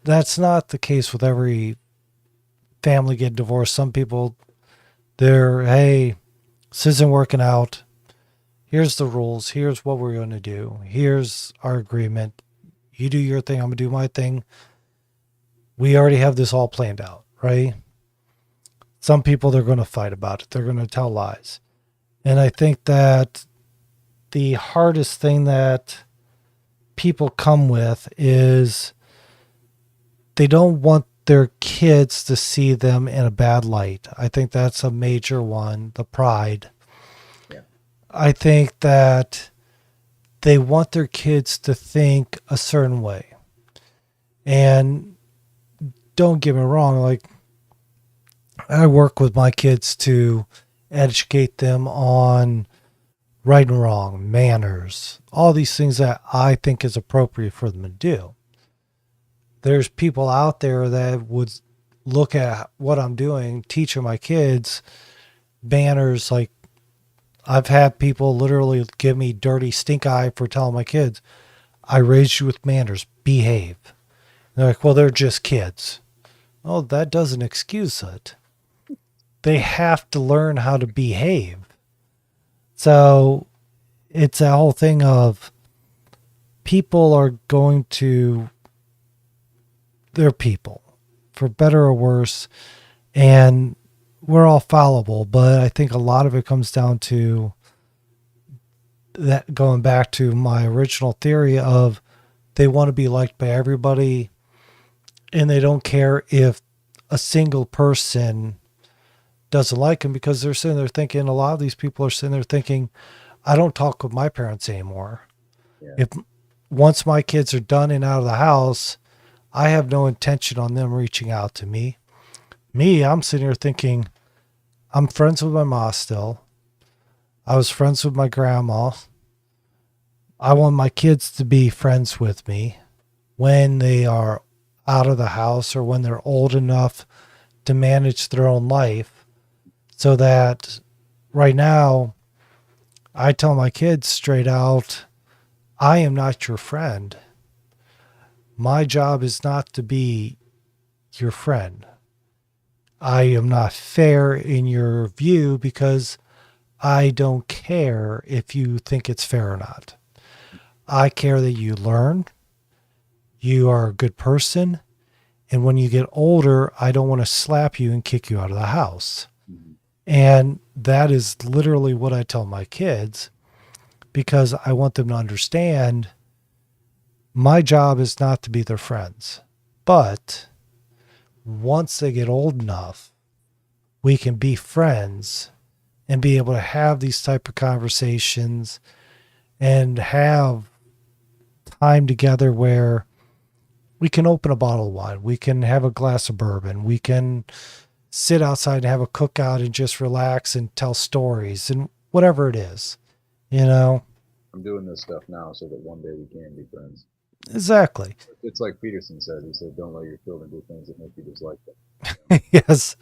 that's not the case with every family getting divorced. Some people, hey, this isn't working out. Here's the rules. Here's what we're going to do. Here's our agreement. You do your thing. I'm going to do my thing. We already have this all planned out, right? Some people, they're going to fight about it. They're going to tell lies. And I think that the hardest thing that people come with is they don't want their kids to see them in a bad light. I think that's a major one, the pride. Yeah. I think that they want their kids to think a certain way. And don't get me wrong, like I work with my kids to educate them on right and wrong, manners, all these things that I think is appropriate for them to do. There's people out there that would look at what I'm doing, teaching my kids manners. Like I've had people literally give me dirty stink eye for telling my kids, I raised you with manners, behave. And they're like, well, they're just kids. Oh, that doesn't excuse it. They have to learn how to behave. So it's a whole thing of people are going to, they're people, for better or worse. And we're all fallible, but I think a lot of it comes down to that, going back to my original theory of they want to be liked by everybody and they don't care if a single person doesn't like them because they're sitting there thinking, a lot of these people are sitting there thinking, I don't talk with my parents anymore. Yeah. If once my kids are done and out of the house, I have no intention on them reaching out to me. Me, I'm sitting here thinking, I'm friends with my mom still. I was friends with my grandma. I want my kids to be friends with me when they are out of the house or when they're old enough to manage their own life. So that right now, I tell my kids straight out, I am not your friend. My job is not to be your friend. I am not fair in your view because I don't care if you think it's fair or not. I care that you learn, you are a good person, and when you get older, I don't want to slap you and kick you out of the house. Hmm. And that is literally what I tell my kids because I want them to understand my job is not to be their friends. But once they get old enough, we can be friends and be able to have these type of conversations and have time together where we can open a bottle of wine, we can have a glass of bourbon, we can sit outside and have a cookout and just relax and tell stories and whatever it is, you know? I'm doing this stuff now so that one day we can be friends. Exactly. It's like Peterson said. He said, "Don't let your children do things that make you dislike them." Yes,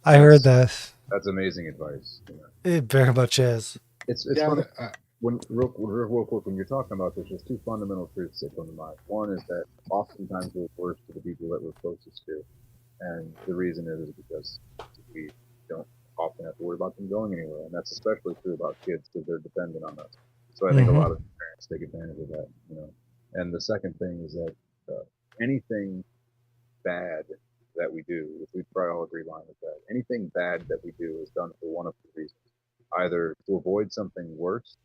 I heard That's that. that's amazing advice. It very much is. It's Yeah, funny when real quick when you're talking about this. There's two fundamental truths that come to mind. One is that oftentimes we're worse to the people that we're closest to, and the reason is because we don't often have to worry about them going anywhere, and that's especially true about kids because they're dependent on us. So I think a Hmm. lot of parents take advantage of that, you know. And the second thing is that anything bad that we do, which we probably all agree line with that, anything bad that we do is done for one of two reasons: either to avoid something worse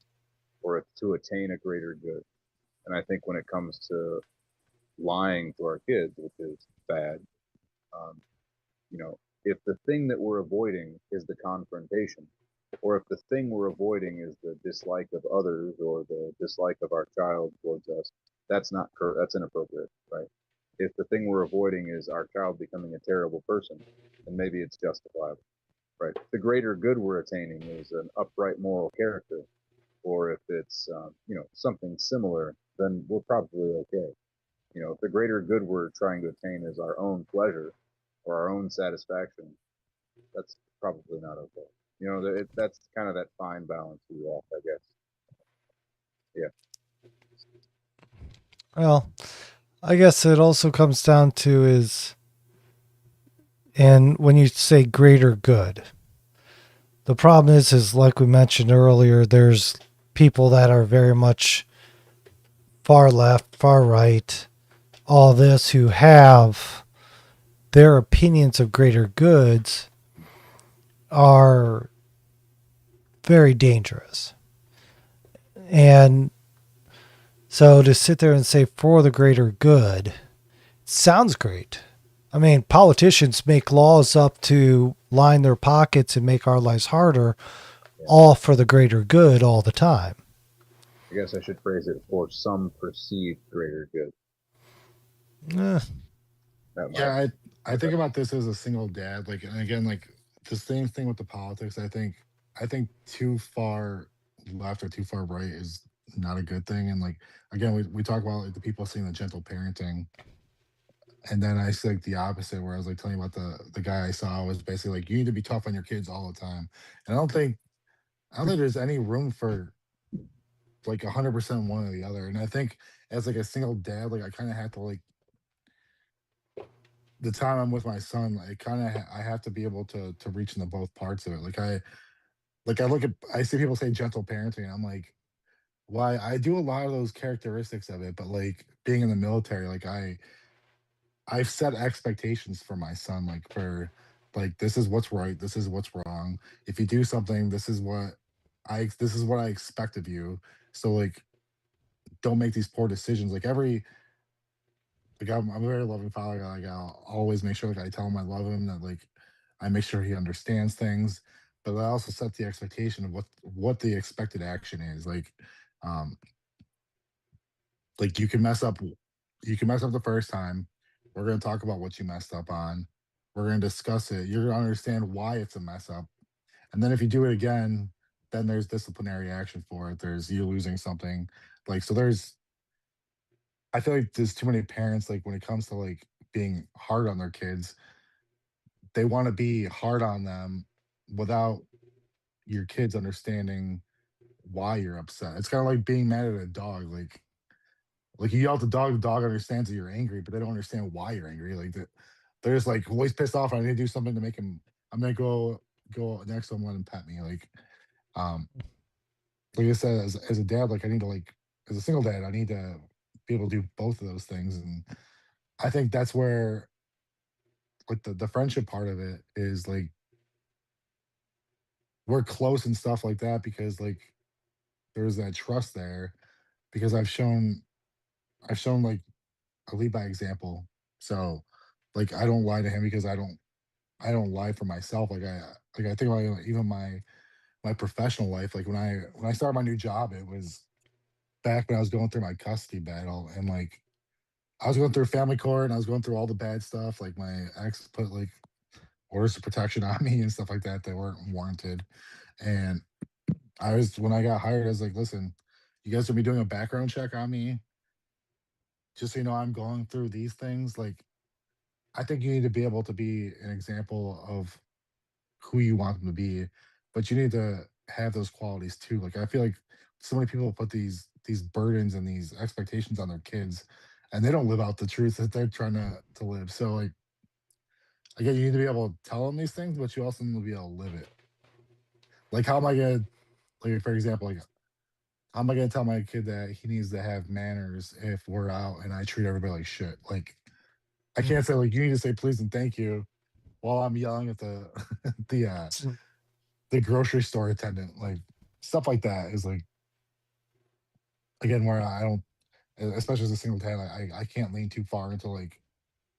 or to attain a greater good. And I think when it comes to lying to our kids, which is bad, um, you know, if the thing that we're avoiding is the confrontation, or if the thing we're avoiding is the dislike of others or the dislike of our child towards us, that's inappropriate, right? If the thing we're avoiding is our child becoming a terrible person, then maybe it's justifiable, right? If the greater good we're attaining is an upright moral character, or if it's something similar, then we're probably okay. You know, if the greater good we're trying to attain is our own pleasure or our own satisfaction, that's probably not okay. You know, that's kind of that fine balance we walk, I guess. Yeah. Well, I guess it also comes down to is, and when you say greater good, the problem is like we mentioned earlier, there's people that are very much far left, far right, all this who have their opinions of greater goods are very dangerous. And so to sit there and say for the greater good sounds great. I mean, politicians make laws up to line their pockets and make our lives harder, Yeah. all for the greater good all the time. I guess I should phrase it for some perceived greater good. Eh, That might yeah. I be think better. about this as a single dad, like, and again, like the same thing with the politics. I think too far left or too far right is not a good thing. And like again, we talk about like the people saying the gentle parenting, and then I see like the opposite, where I was like telling you about the guy I saw was basically like you need to be tough on your kids all the time. And I don't think there's any room for like 100% one or the other. And I think as like a single dad, like I kind of have to like the time I'm with my son, like kind of I have to be able to reach into both parts of it. Like I look at I see people say gentle parenting, and I'm like, why I do a lot of those characteristics of it, but like being in the military, like I've set expectations for my son, like for like this is what's right, this is what's wrong. If you do something, this is what I expect of you. So like don't make these poor decisions. I'm a very loving father. Like I'll always make sure like I tell him I love him, that like I make sure he understands things. but I also set the expectation of what the expected action is. Um, like you can mess up the first time. We're gonna talk about what you messed up on. We're gonna discuss it. You're gonna understand why it's a mess up. And then if you do it again, then there's disciplinary action for it. There's you losing something. So there's I feel like there's too many parents, like when it comes to like being hard on their kids, they want to be hard on them without your kids understanding why you're upset. It's kind of like being mad at a dog. Like you yell at the dog understands that you're angry, but they don't understand why you're angry. They're just like, well, he's pissed off. I need to do something to make him. I'm gonna go next to him, let him pet me. Um, like I said, as a dad, like I need to like as a single dad, I need to be able to do both of those things. And I think that's where like the friendship part of it is like we're close and stuff like that because like there's that trust there because I've shown like I lead by example. So like I don't lie to him because I don't lie for myself. I think about even my professional life. Like when I started my new job, it was back when I was going through my custody battle and like I was going through family court and I was going through all the bad stuff. Like my ex put like orders of protection on me and stuff like that weren't warranted. And I was when I got hired, I was like, listen, you guys will be doing a background check on me, just so you know I'm going through these things. Like I think you need to be able to be an example of who you want them to be, but you need to have those qualities too. Like I feel like so many people put these burdens and these expectations on their kids, and they don't live out the truth that they're trying to live. So like again, you need to be able to tell them these things, but you also need to be able to live it. Like how am I gonna like for example, like how am I gonna tell my kid that he needs to have manners if we're out and I treat everybody like shit? Like I can't say like you need to say please and thank you while I'm yelling at the the grocery store attendant. Like stuff like that is like again where I don't, especially as a single dad, I can't lean too far into like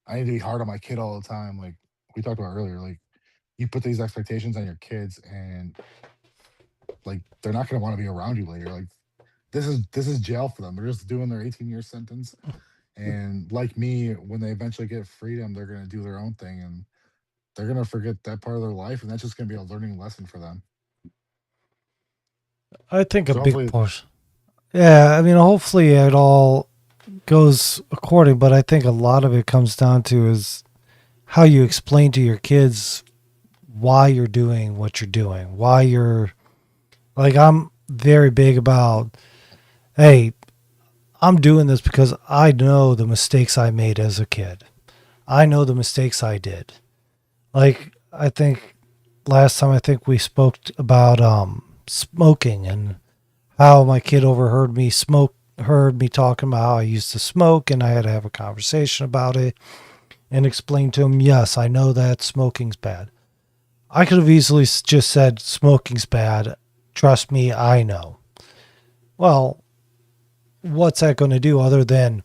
I need to be hard on my kid all the time. Like we talked about earlier, like you put these expectations on your kids and like they're not gonna want to be around you later. Like this is jail for them. They're just doing their 18-year sentence. And like me, when they eventually get freedom, they're gonna do their own thing and they're gonna forget that part of their life, and that's just gonna be a learning lesson for them. I think a So big hopefully, portion. Yeah, I mean, hopefully it all goes according, but I think a lot of it comes down to is how you explain to your kids why you're doing what you're doing, why you're like, I'm very big about, hey, I'm doing this because I know the mistakes I made as a kid. I know the mistakes I did. Like, I think last time I think we spoke about smoking and how my kid heard me talking about how I used to smoke, and I had to have a conversation about it and explain to him, yes, I know that smoking's bad. I could have easily just said smoking's bad. Trust me, I know. Well, what's that going to do other than,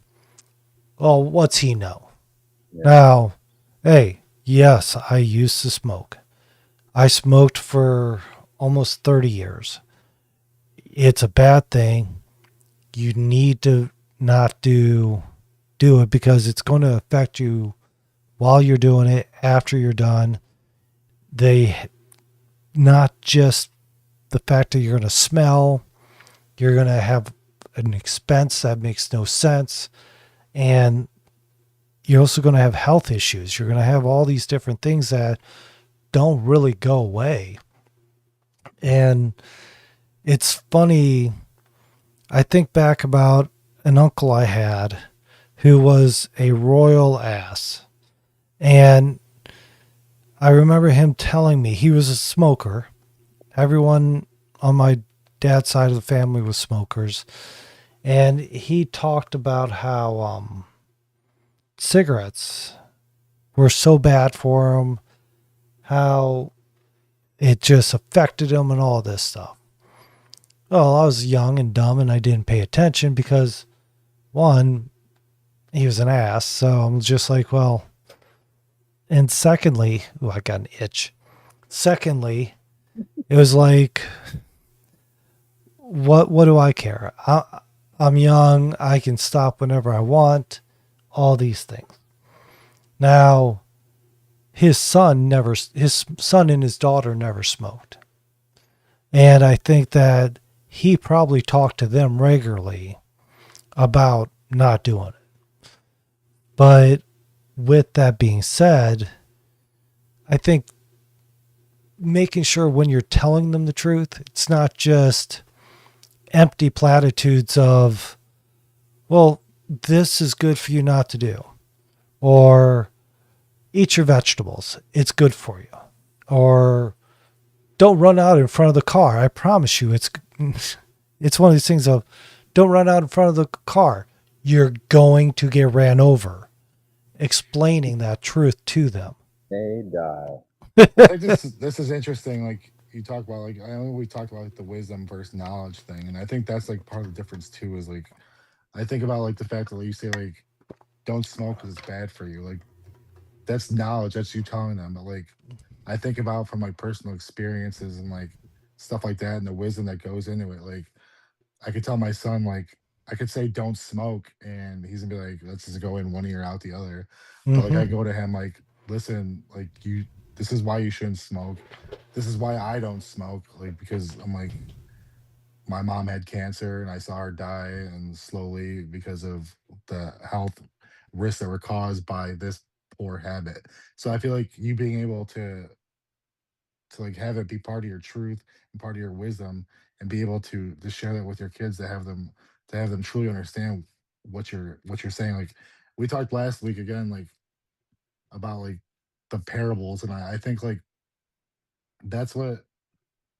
well, what's he know? Yeah. Now, hey, yes, I used to smoke. I smoked for almost 30 years. It's a bad thing. You need to not do it because it's going to affect you while you're doing it, after you're done. They not just the fact that you're going to smell, you're going to have an expense that makes no sense, and you're also going to have health issues. You're going to have all these different things that don't really go away. And it's funny, I think back about an uncle I had who was a royal ass. And I remember him telling me he was a smoker. Everyone on my dad's side of the family was smokers. And he talked about how cigarettes were so bad for him, how it just affected him and all this stuff. Well, I was young and dumb and I didn't pay attention because, one, he was an ass. So I'm just like, well, and secondly, I got an itch. Secondly, It was like, what do I care? I'm young. I can stop whenever I want. All these things. Now, his son and his daughter never smoked. And I think that he probably talked to them regularly about not doing it. But with that being said, I think making sure when you're telling them the truth, it's not just empty platitudes of, well, this is good for you not to do, or eat your vegetables, it's good for you, or don't run out in front of the car. I promise you, it's one of these things of, don't run out in front of the car. You're going to get ran over. Explaining that truth to them. May die. I think this is interesting. Like you talk about, like I know we talked about like the wisdom versus knowledge thing, and I think that's like part of the difference too. Is like I think about like the fact that like, you say like don't smoke because it's bad for you. Like that's knowledge. That's you telling them. But like I think about from like personal experiences and like stuff like that, and the wisdom that goes into it. Like I could tell my son like I could say don't smoke, and he's gonna be like, let's just go in one ear out the other. But like Mm-hmm. I go to him like, listen, like you, this is why you shouldn't smoke. This is why I don't smoke. Like because I'm like my mom had cancer and I saw her die and slowly because of the health risks that were caused by this poor habit. So I feel like you being able to like have it be part of your truth and part of your wisdom and be able to share that with your kids to have them truly understand what you're saying. Like we talked last week again like about like the parables, and I think like that's what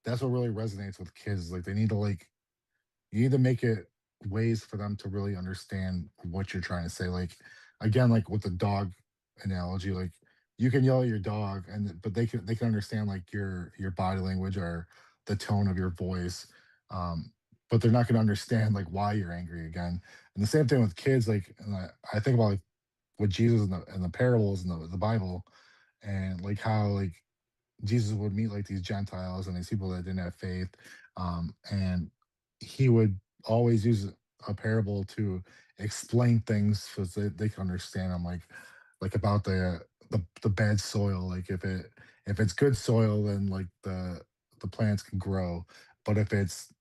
that's what really resonates with kids. Like they need to like you need to make it ways for them to really understand what you're trying to say. Like again, like with the dog analogy, like you can yell at your dog and but they can understand like your body language or the tone of your voice. But they're not gonna understand like why you're angry again. And the same thing with kids, like and I think about like with Jesus and the parables in the Bible and like how like Jesus would meet like these Gentiles and these people that didn't have faith, and he would always use a parable to explain things so that they can understand them, like about the bad soil. Like if it's good soil, then like the plants can grow, but if it's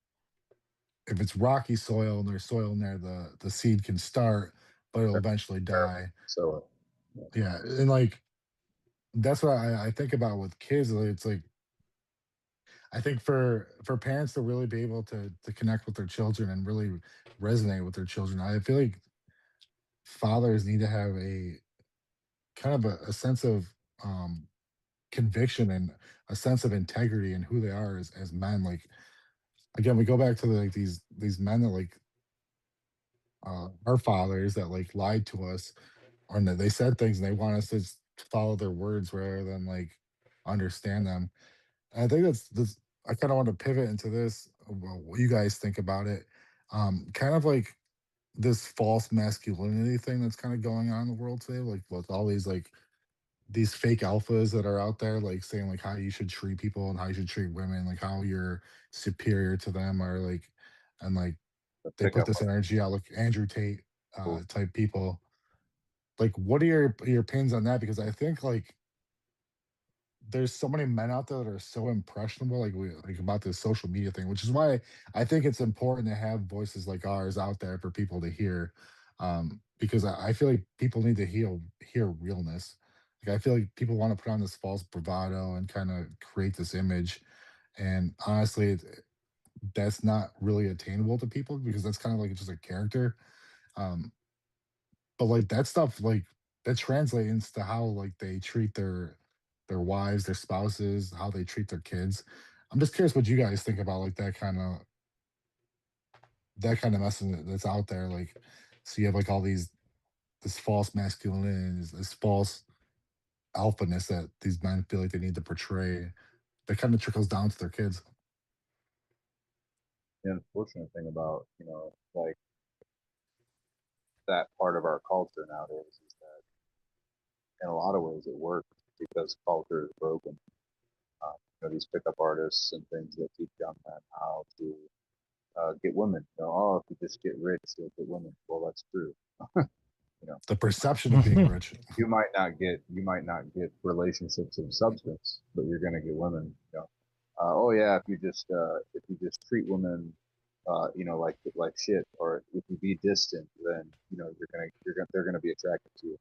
rocky soil and there's soil in there, the seed can start, but it'll eventually die. So Yeah, and like that's what I think about with kids. Like, it's like I think for parents to really be able to connect with their children and really resonate with their children, I feel like fathers need to have a kind of a sense of conviction and a sense of integrity in who they are as men. Like again, we go back to like these men that like our fathers that like lied to us or that they said things and they want us to just follow their words rather than like understand them. And I think that's this. I kind of want to pivot into this. Well, what you guys think about it? Kind of like this false masculinity thing that's kind of going on in the world today. Like with all these like these fake alphas that are out there, like saying like how you should treat people and how you should treat women, like how you're superior to them, or like and like the they put pickup this energy out, like Andrew Tate article. type people. Like, what are your opinions on that? Because I think like there's so many men out there that are so impressionable, like we like about this social media thing, which is why I think it's important to have voices like ours out there for people to hear. Because I feel like people need to hear realness. Like I feel like people want to put on this false bravado and kind of create this image. And honestly, that's not really attainable to people because that's kind of like just a character. Um, but like that stuff like that translates into how like they treat their wives, their spouses, how they treat their kids. I'm just curious what you guys think about like that kind of message that's out there. Like so you have like all these this false masculinity, this false alphaness that these men feel like they need to portray that kind of trickles down to their kids. The unfortunate thing about like that part of our culture nowadays is that in a lot of ways it works because culture is broken. these pickup artists and things that teach young men how to get women. Oh, if you just get rich, you'll get women. Well, that's true. You know, The perception of being rich. you might not get relationships of substance, but you're gonna get women. Oh yeah, if you just treat women, like shit, or if you be distant, then they're gonna be attracted to you.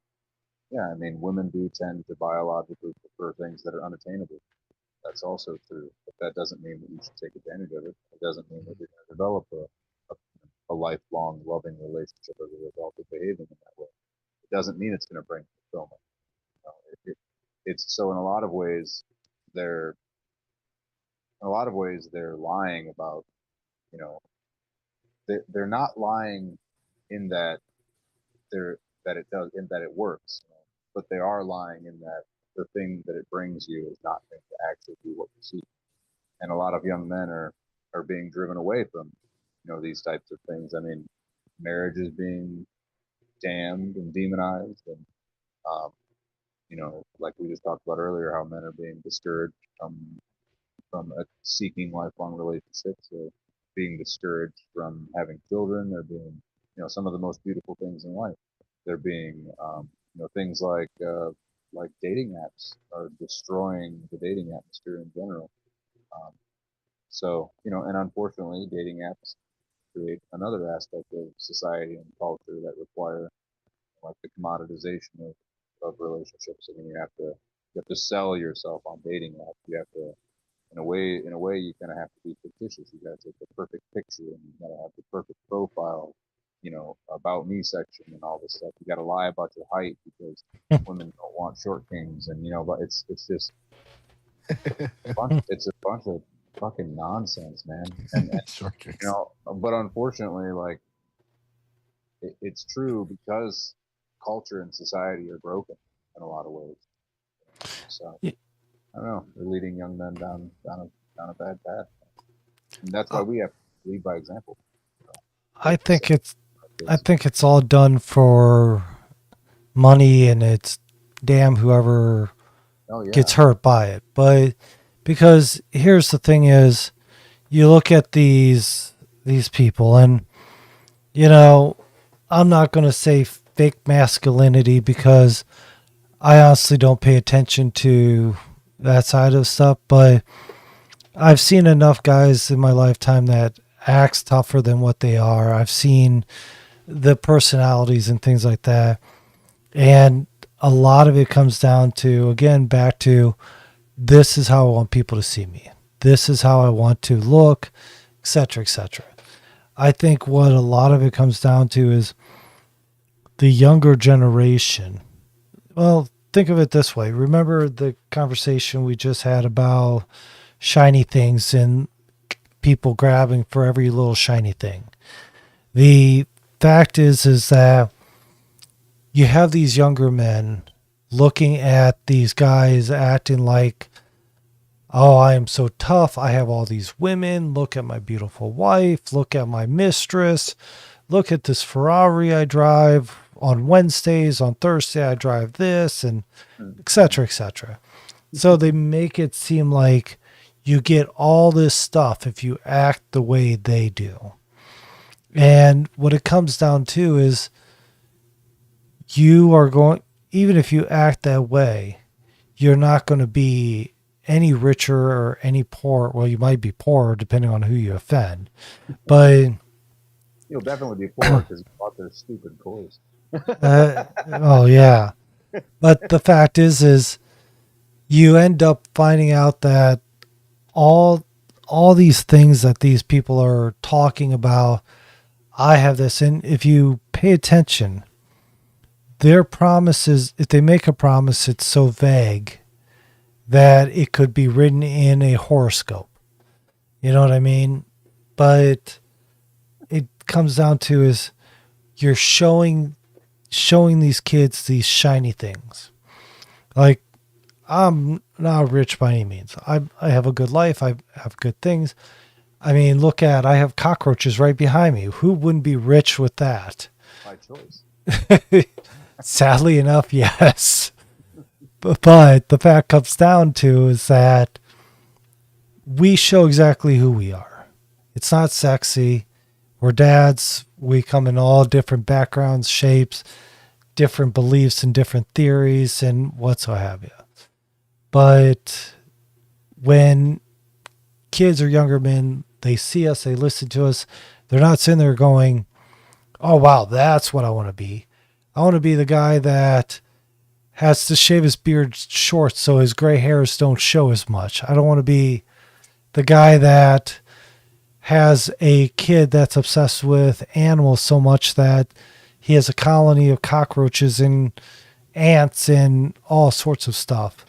Yeah, I mean, women do tend to biologically prefer things that are unattainable. That's also true, but that doesn't mean that you should take advantage of it. It doesn't mean that you're going to develop a lifelong loving relationship as a result of behaving in that way. It doesn't mean it's going to bring fulfillment. You know, it's so in they're they're lying about, you know, they're not lying in that it works, but they are lying in that the thing that it brings you is not going to actually be what you seek. And a lot of young men are being driven away from, these types of things. I mean, marriage is being damned and demonized, and um, like we just talked about earlier, how men are being discouraged from seeking lifelong relationships, or being discouraged from having children. They're being, some of the most beautiful things in life. They're being, things like dating apps are destroying the dating atmosphere in general. Um, and unfortunately, dating apps create another aspect of society and culture that require, like, the commoditization of relationships. I mean, you have to sell yourself on dating apps. You have to, in a way, you kind of have to be fictitious. You got to take the perfect picture, and you got to have the perfect profile, about me section and all this stuff. You got to lie about your height because women don't want short kings, and but it's just it's a bunch of fucking nonsense, man. And Short kicks. but unfortunately, like, it's true because culture and society are broken in a lot of ways. So Y- I don't know. They're leading young men down a bad path, and that's why we have to lead by example. You know, I take the think same it's I kids. think it's all done for money, and it's damn whoever Oh yeah, gets hurt by it. But because here's the thing is, you look at these people, and you know, I'm not going to say fake masculinity because I honestly don't pay attention to that side of stuff, but I've seen enough guys in my lifetime that acts tougher than what they are. I've seen the personalities and things like that. And a lot of it comes down to, again, back to this is how I want people to see me. This is how I want to look, etc., etc. I think what a lot of it comes down to is the younger generation. Well, think of it this way. Remember the conversation we just had about shiny things and people grabbing for every little shiny thing. The fact is that you have these younger men looking at these guys acting like, oh, I am so tough. I have all these women. Look at my beautiful wife. Look at my mistress. Look at this Ferrari I drive on Wednesdays. On Thursday, I drive this, and et cetera, et cetera. So they make it seem like you get all this stuff if you act the way they do. And what it comes down to is you are going, even if you act that way, you're not going to be any richer or any poor. Well, you might be poorer depending on who you offend. But, you'll definitely be poor because you bought their stupid toys. oh, yeah. But the fact is you end up finding out that all these things that these people are talking about, I have this. And if you pay attention, their promises, if they make a promise, it's so vague that it could be written in a horoscope. You know what I mean? But it comes down to is you're showing these kids these shiny things. Like, I'm not rich by any means. I have a good life. I have good things. I mean, I have cockroaches right behind me. Who wouldn't be rich with that? By choice. Sadly enough, yes. But the fact comes down to is that we show exactly who we are. It's not sexy. We're dads. We come in all different backgrounds, shapes, different beliefs, and different theories, and whatso have you. But when kids or younger men, they see us, they listen to us, they're not sitting there going, oh, wow, that's what I want to be. I want to be the guy that has to shave his beard short so his gray hairs don't show as much. I don't want to be the guy that has a kid that's obsessed with animals so much that he has a colony of cockroaches and ants and all sorts of stuff.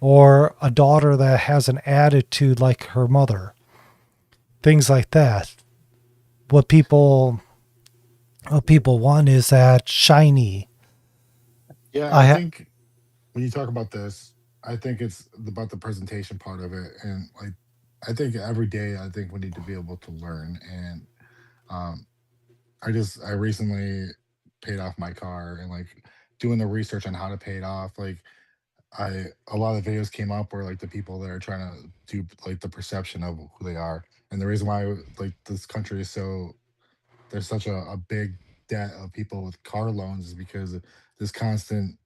Or a daughter that has an attitude like her mother. Things like that. What people what people want is that shiny. Yeah, I I ha- think when you talk about this, I think it's about the presentation part of it, and like I think every day, I think we need to be able to learn. And um, I recently paid off my car, and like doing the research on how to pay it off, like I a lot of videos came up where like the people that are trying to do like the perception of who they are, and the reason why like this country is so there's such a big debt of people with car loans is because of this constant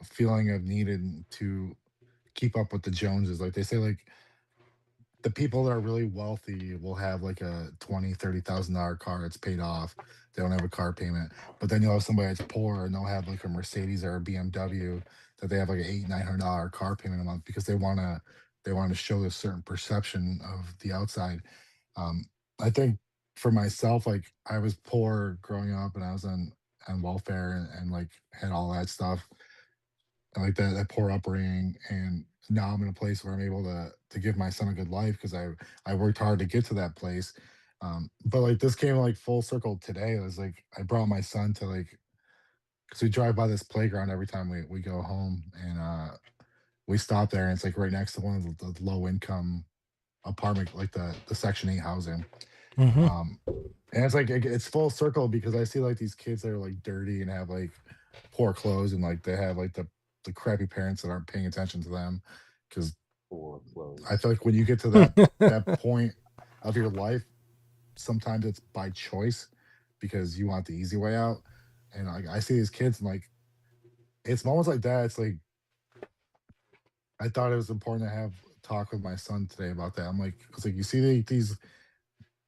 feeling of needing to keep up with the Joneses. Like they say, like the people that are really wealthy will have like a 20, $30,000 car that's paid off. They don't have a car payment. But then you'll have somebody that's poor and they'll have like a Mercedes or a BMW that they have like an $800, $900 car payment a month because they want to show this certain perception of the outside. Um, I think for myself, like I was poor growing up and I was on welfare and like had all that stuff like that poor upbringing, and now I'm in a place where I'm able to give my son a good life because I worked hard to get to that place. But like this came like full circle today. It was like I brought my son to like because we drive by this playground every time we go home, and we stop there, and it's like right next to one of the low income apartment, like the Section 8 housing. Mhm. Um, and it's like it's full circle because I see like these kids that are like dirty and have like poor clothes and like they have like the crappy parents that aren't paying attention to them. Because Poor I clothes. feel like when you get to that point of your life, sometimes it's by choice because you want the easy way out. And like I see these kids and like it's moments like that. It's like I thought it was important to have talk with my son today about that. I'm like, I was like, you see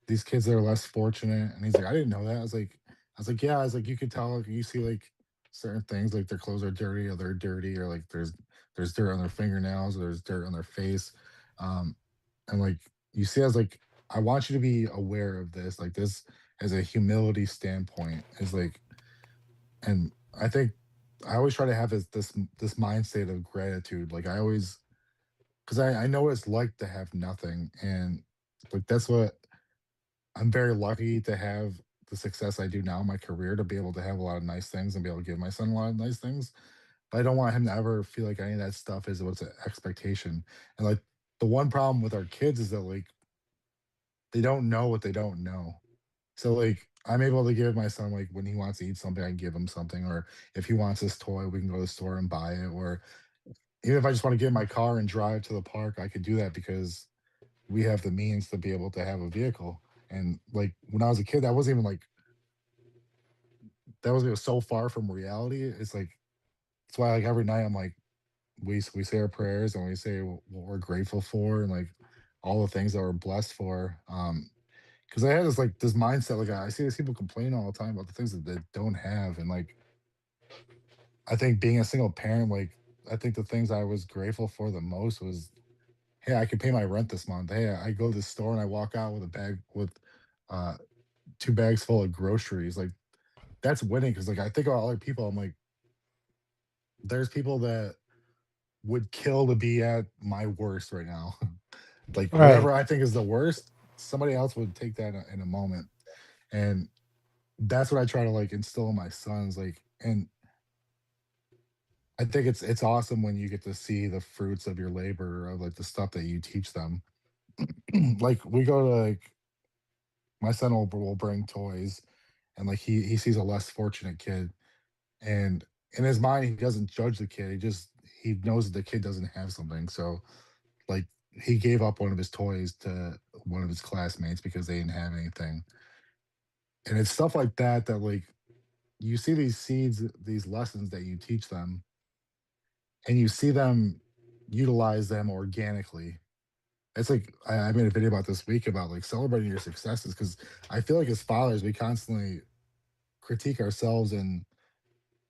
these kids that are less fortunate, and he's like, I didn't know that. I was like, yeah. I was like, you could tell, like, you see like certain things, like their clothes are dirty, or they're dirty, or like there's dirt on their fingernails, or there's dirt on their face, um, and like you see, I was like, I want you to be aware of this, like this as a humility standpoint is like, and I think I always try to have this mindset of gratitude. Like I always, because I know what it's like to have nothing, and like that's what I'm very lucky to have the success I do now in my career to be able to have a lot of nice things and be able to give my son a lot of nice things. But I don't want him to ever feel like any of that stuff is what's an expectation. And like the one problem with our kids is that like they don't know what they don't know. So like I'm able to give my son like when he wants to eat something, I can give him something, or if he wants this toy, we can go to the store and buy it. Or even if I just want to get in my car and drive to the park, I could do that because we have the means to be able to have a vehicle. And like when I was a kid, that wasn't even like that was so far from reality. It's like that's why like every night I'm like we say our prayers and we say what we're grateful for and like all the things that we're blessed for. Because I had this mindset like I see these people complain all the time about the things that they don't have, and like I think being a single parent, like I think the things I was grateful for the most was hey, I can pay my rent this month. Hey, I go to the store and I walk out with a bag with uh 2 bags full of groceries. Like that's winning because like I think about other people. I'm like, there's people that would kill to be at my worst right now. Like Right. whatever I think is the worst, somebody else would take that in a moment. And that's what I try to like instill in my sons. Like, and I think it's awesome when you get to see the fruits of your labor of like the stuff that you teach them. Like we go to like my son will bring toys, and like he sees a less fortunate kid, and in his mind he doesn't judge the kid. He knows that the kid doesn't have something. So like he gave up one of his toys to one of his classmates because they didn't have anything. And it's stuff like that that like you see these seeds, these lessons that you teach them, and you see them utilize them organically. It's like I made a video about this week about like celebrating your successes because I feel like as fathers we constantly critique ourselves in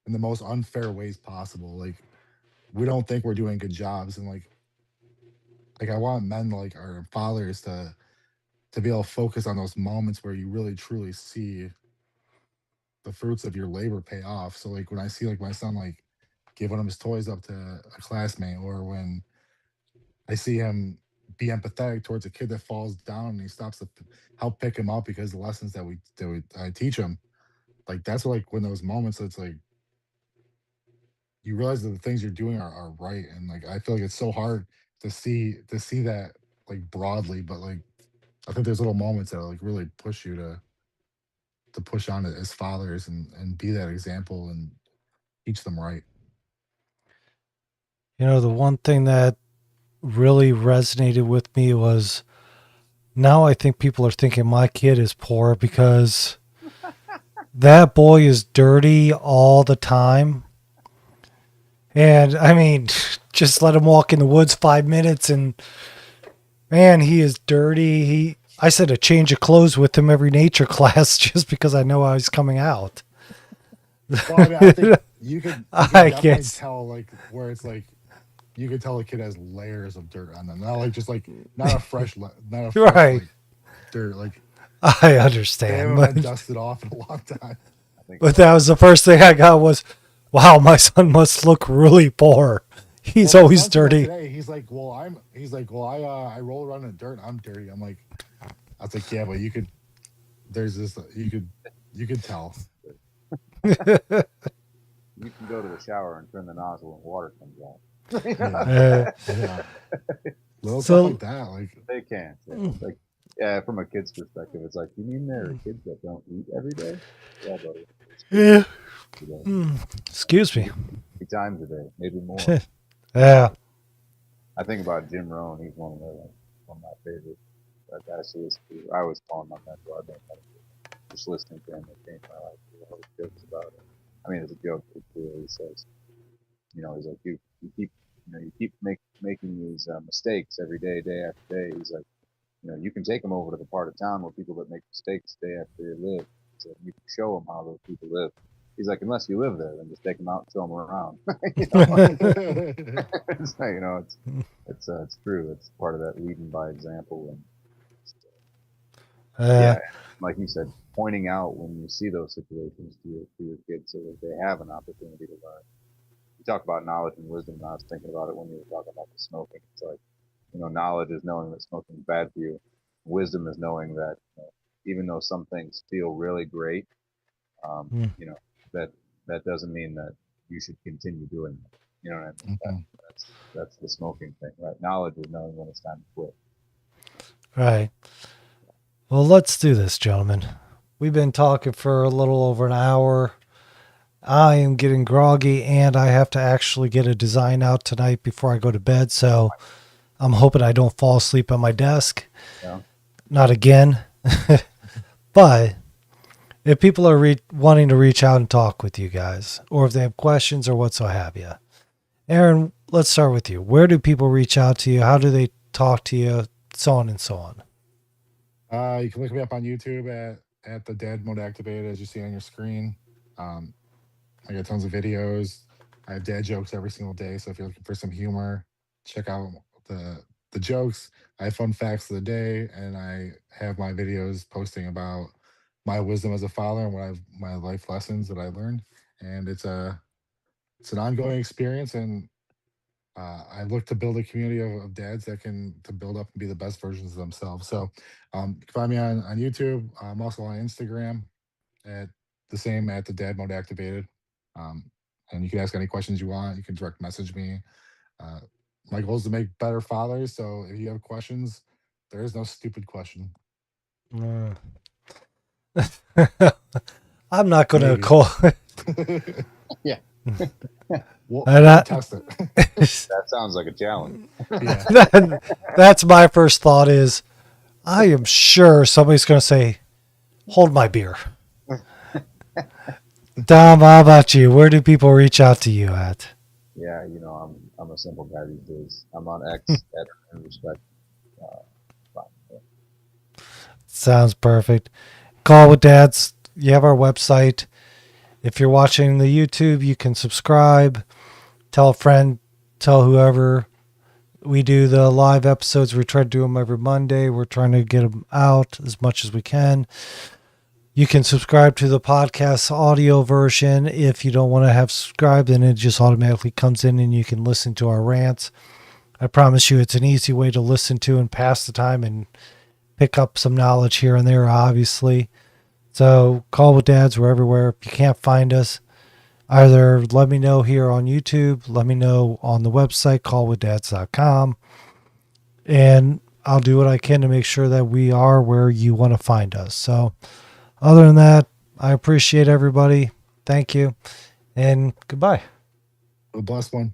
the most unfair ways possible. Like we don't think we're doing good jobs, and like I want men like our fathers to be able to focus on those moments where you really truly see the fruits of your labor pay off. So like when I see like my son like give one of his toys up to a classmate, or when I see him be empathetic towards a kid that falls down and he stops to help pick him up because the lessons that we I teach him, like that's like when those moments it's like you realize that the things you're doing are right, and like I feel like it's so hard to see that like broadly, but like I think there's little moments that like really push you to push on it as fathers and be that example and teach them right. You know, the one thing that really resonated with me was now I think people are thinking my kid is poor because that boy is dirty all the time. And I mean, just let him walk in the woods 5 minutes and man, he is dirty. I said a change of clothes with him every nature class just because I know I was coming out. Well, I mean, I think you could I definitely guess. tell like where it's like you could tell a kid has layers of dirt on them, not like just like not a not a fresh Right. like dirt. Like I they understand. haven't been dusted off in a long time. I think But about that was the first thing I got was, wow, my son must look really poor. Well, He's my always son said that dirty. today. He's like, well, I roll around in the dirt. I'm dirty. I'm like, I was like, yeah, but you could. There's this. You could tell. you can go to the shower and turn the nozzle and water comes out. Yeah, Uh, yeah. Little stuff like so, that. Like, They can't. Yeah. It's like, yeah, from a kid's perspective, it's like, you mean there are kids that don't eat every day? Yeah, buddy. There's kids yeah. that eat every day, Excuse me. maybe 3 times a day, maybe more. Yeah. I think about Jim Rohn. He's one of my favorites. I I always call him my mentor. I've been just listening to him. It changed my life. He always jokes about it. I mean, it's a joke. It's cool. He says, he's like, you keep, you keep making these mistakes every day, day after day. He's like, you can take them over to the part of town where people that make mistakes day after day live. So you can show them how those people live. He's like, unless you live there, then just take them out and show them around. It's like, it's true. It's part of that leading by example, and uh, yeah, like you said, pointing out when you see those situations to your kids so that they have an opportunity to learn. You talk about knowledge and wisdom, and I was thinking about it when you were talking about the smoking. It's like, knowledge is knowing that smoking is bad for you. Wisdom is knowing that even though some things feel really great, um, mm, you know, that that doesn't mean that you should continue doing it. You know what I mean? mhm. That's the smoking thing, right? Knowledge is knowing when it's time to quit. right. Well, let's do this, gentlemen. We've been talking for a little over an hour. I am getting groggy and I have to actually get a design out tonight before I go to bed. So I'm hoping I don't fall asleep at my desk. You know? Not again. But if people are wanting to reach out and talk with you guys, or if they have questions or what so have you, Aaron, let's start with you. Where do people reach out to you? How do they talk to you? So on and so on. You can look me up on YouTube at the Dad Mode Activated, as you see on your screen. Um, I got tons of videos. I have dad jokes every single day. So if you're looking for some humor, check out the the jokes. I have fun facts of the day, and I have my videos posting about my wisdom as a father and my life lessons that I learned. And it's an ongoing experience, and I look to build a community of dads that can to build up and be the best versions of themselves. So you can find me on YouTube. I'm also on Instagram at the same at the Dad Mode Activated. Um, and you can ask any questions you want. You can direct message me. Uh, my goal is to make better fathers. So if you have questions, there is no stupid question. Uh, I'm not going to Maybe. call. Yeah. And We'll test it. That sounds like a challenge. Yeah. that's my first thought is I am sure somebody's going to say, hold my beer. Dom, how about you? Where do people reach out to you at? Yeah, I'm a simple guy these days. I'm on X at respect. Fine. Yeah. Sounds perfect. Call with Dads. You have our website. If you're watching the YouTube, you can subscribe. Tell a friend. Tell whoever. We do the live episodes. We try to do them every Monday. We're trying to get them out as much as we can. You can subscribe to the podcast audio version. If you don't want to have subscribed, then it just automatically comes in and you can listen to our rants. I promise you it's an easy way to listen to and pass the time and pick up some knowledge here and there, obviously. So Call with Dads, we're everywhere. If you can't find us, either let me know here on YouTube, let me know on the website, callwithdads.com, and I'll do what I can to make sure that we are where you want to find us. So other than that, I appreciate everybody. Thank you, and goodbye. A blessed one.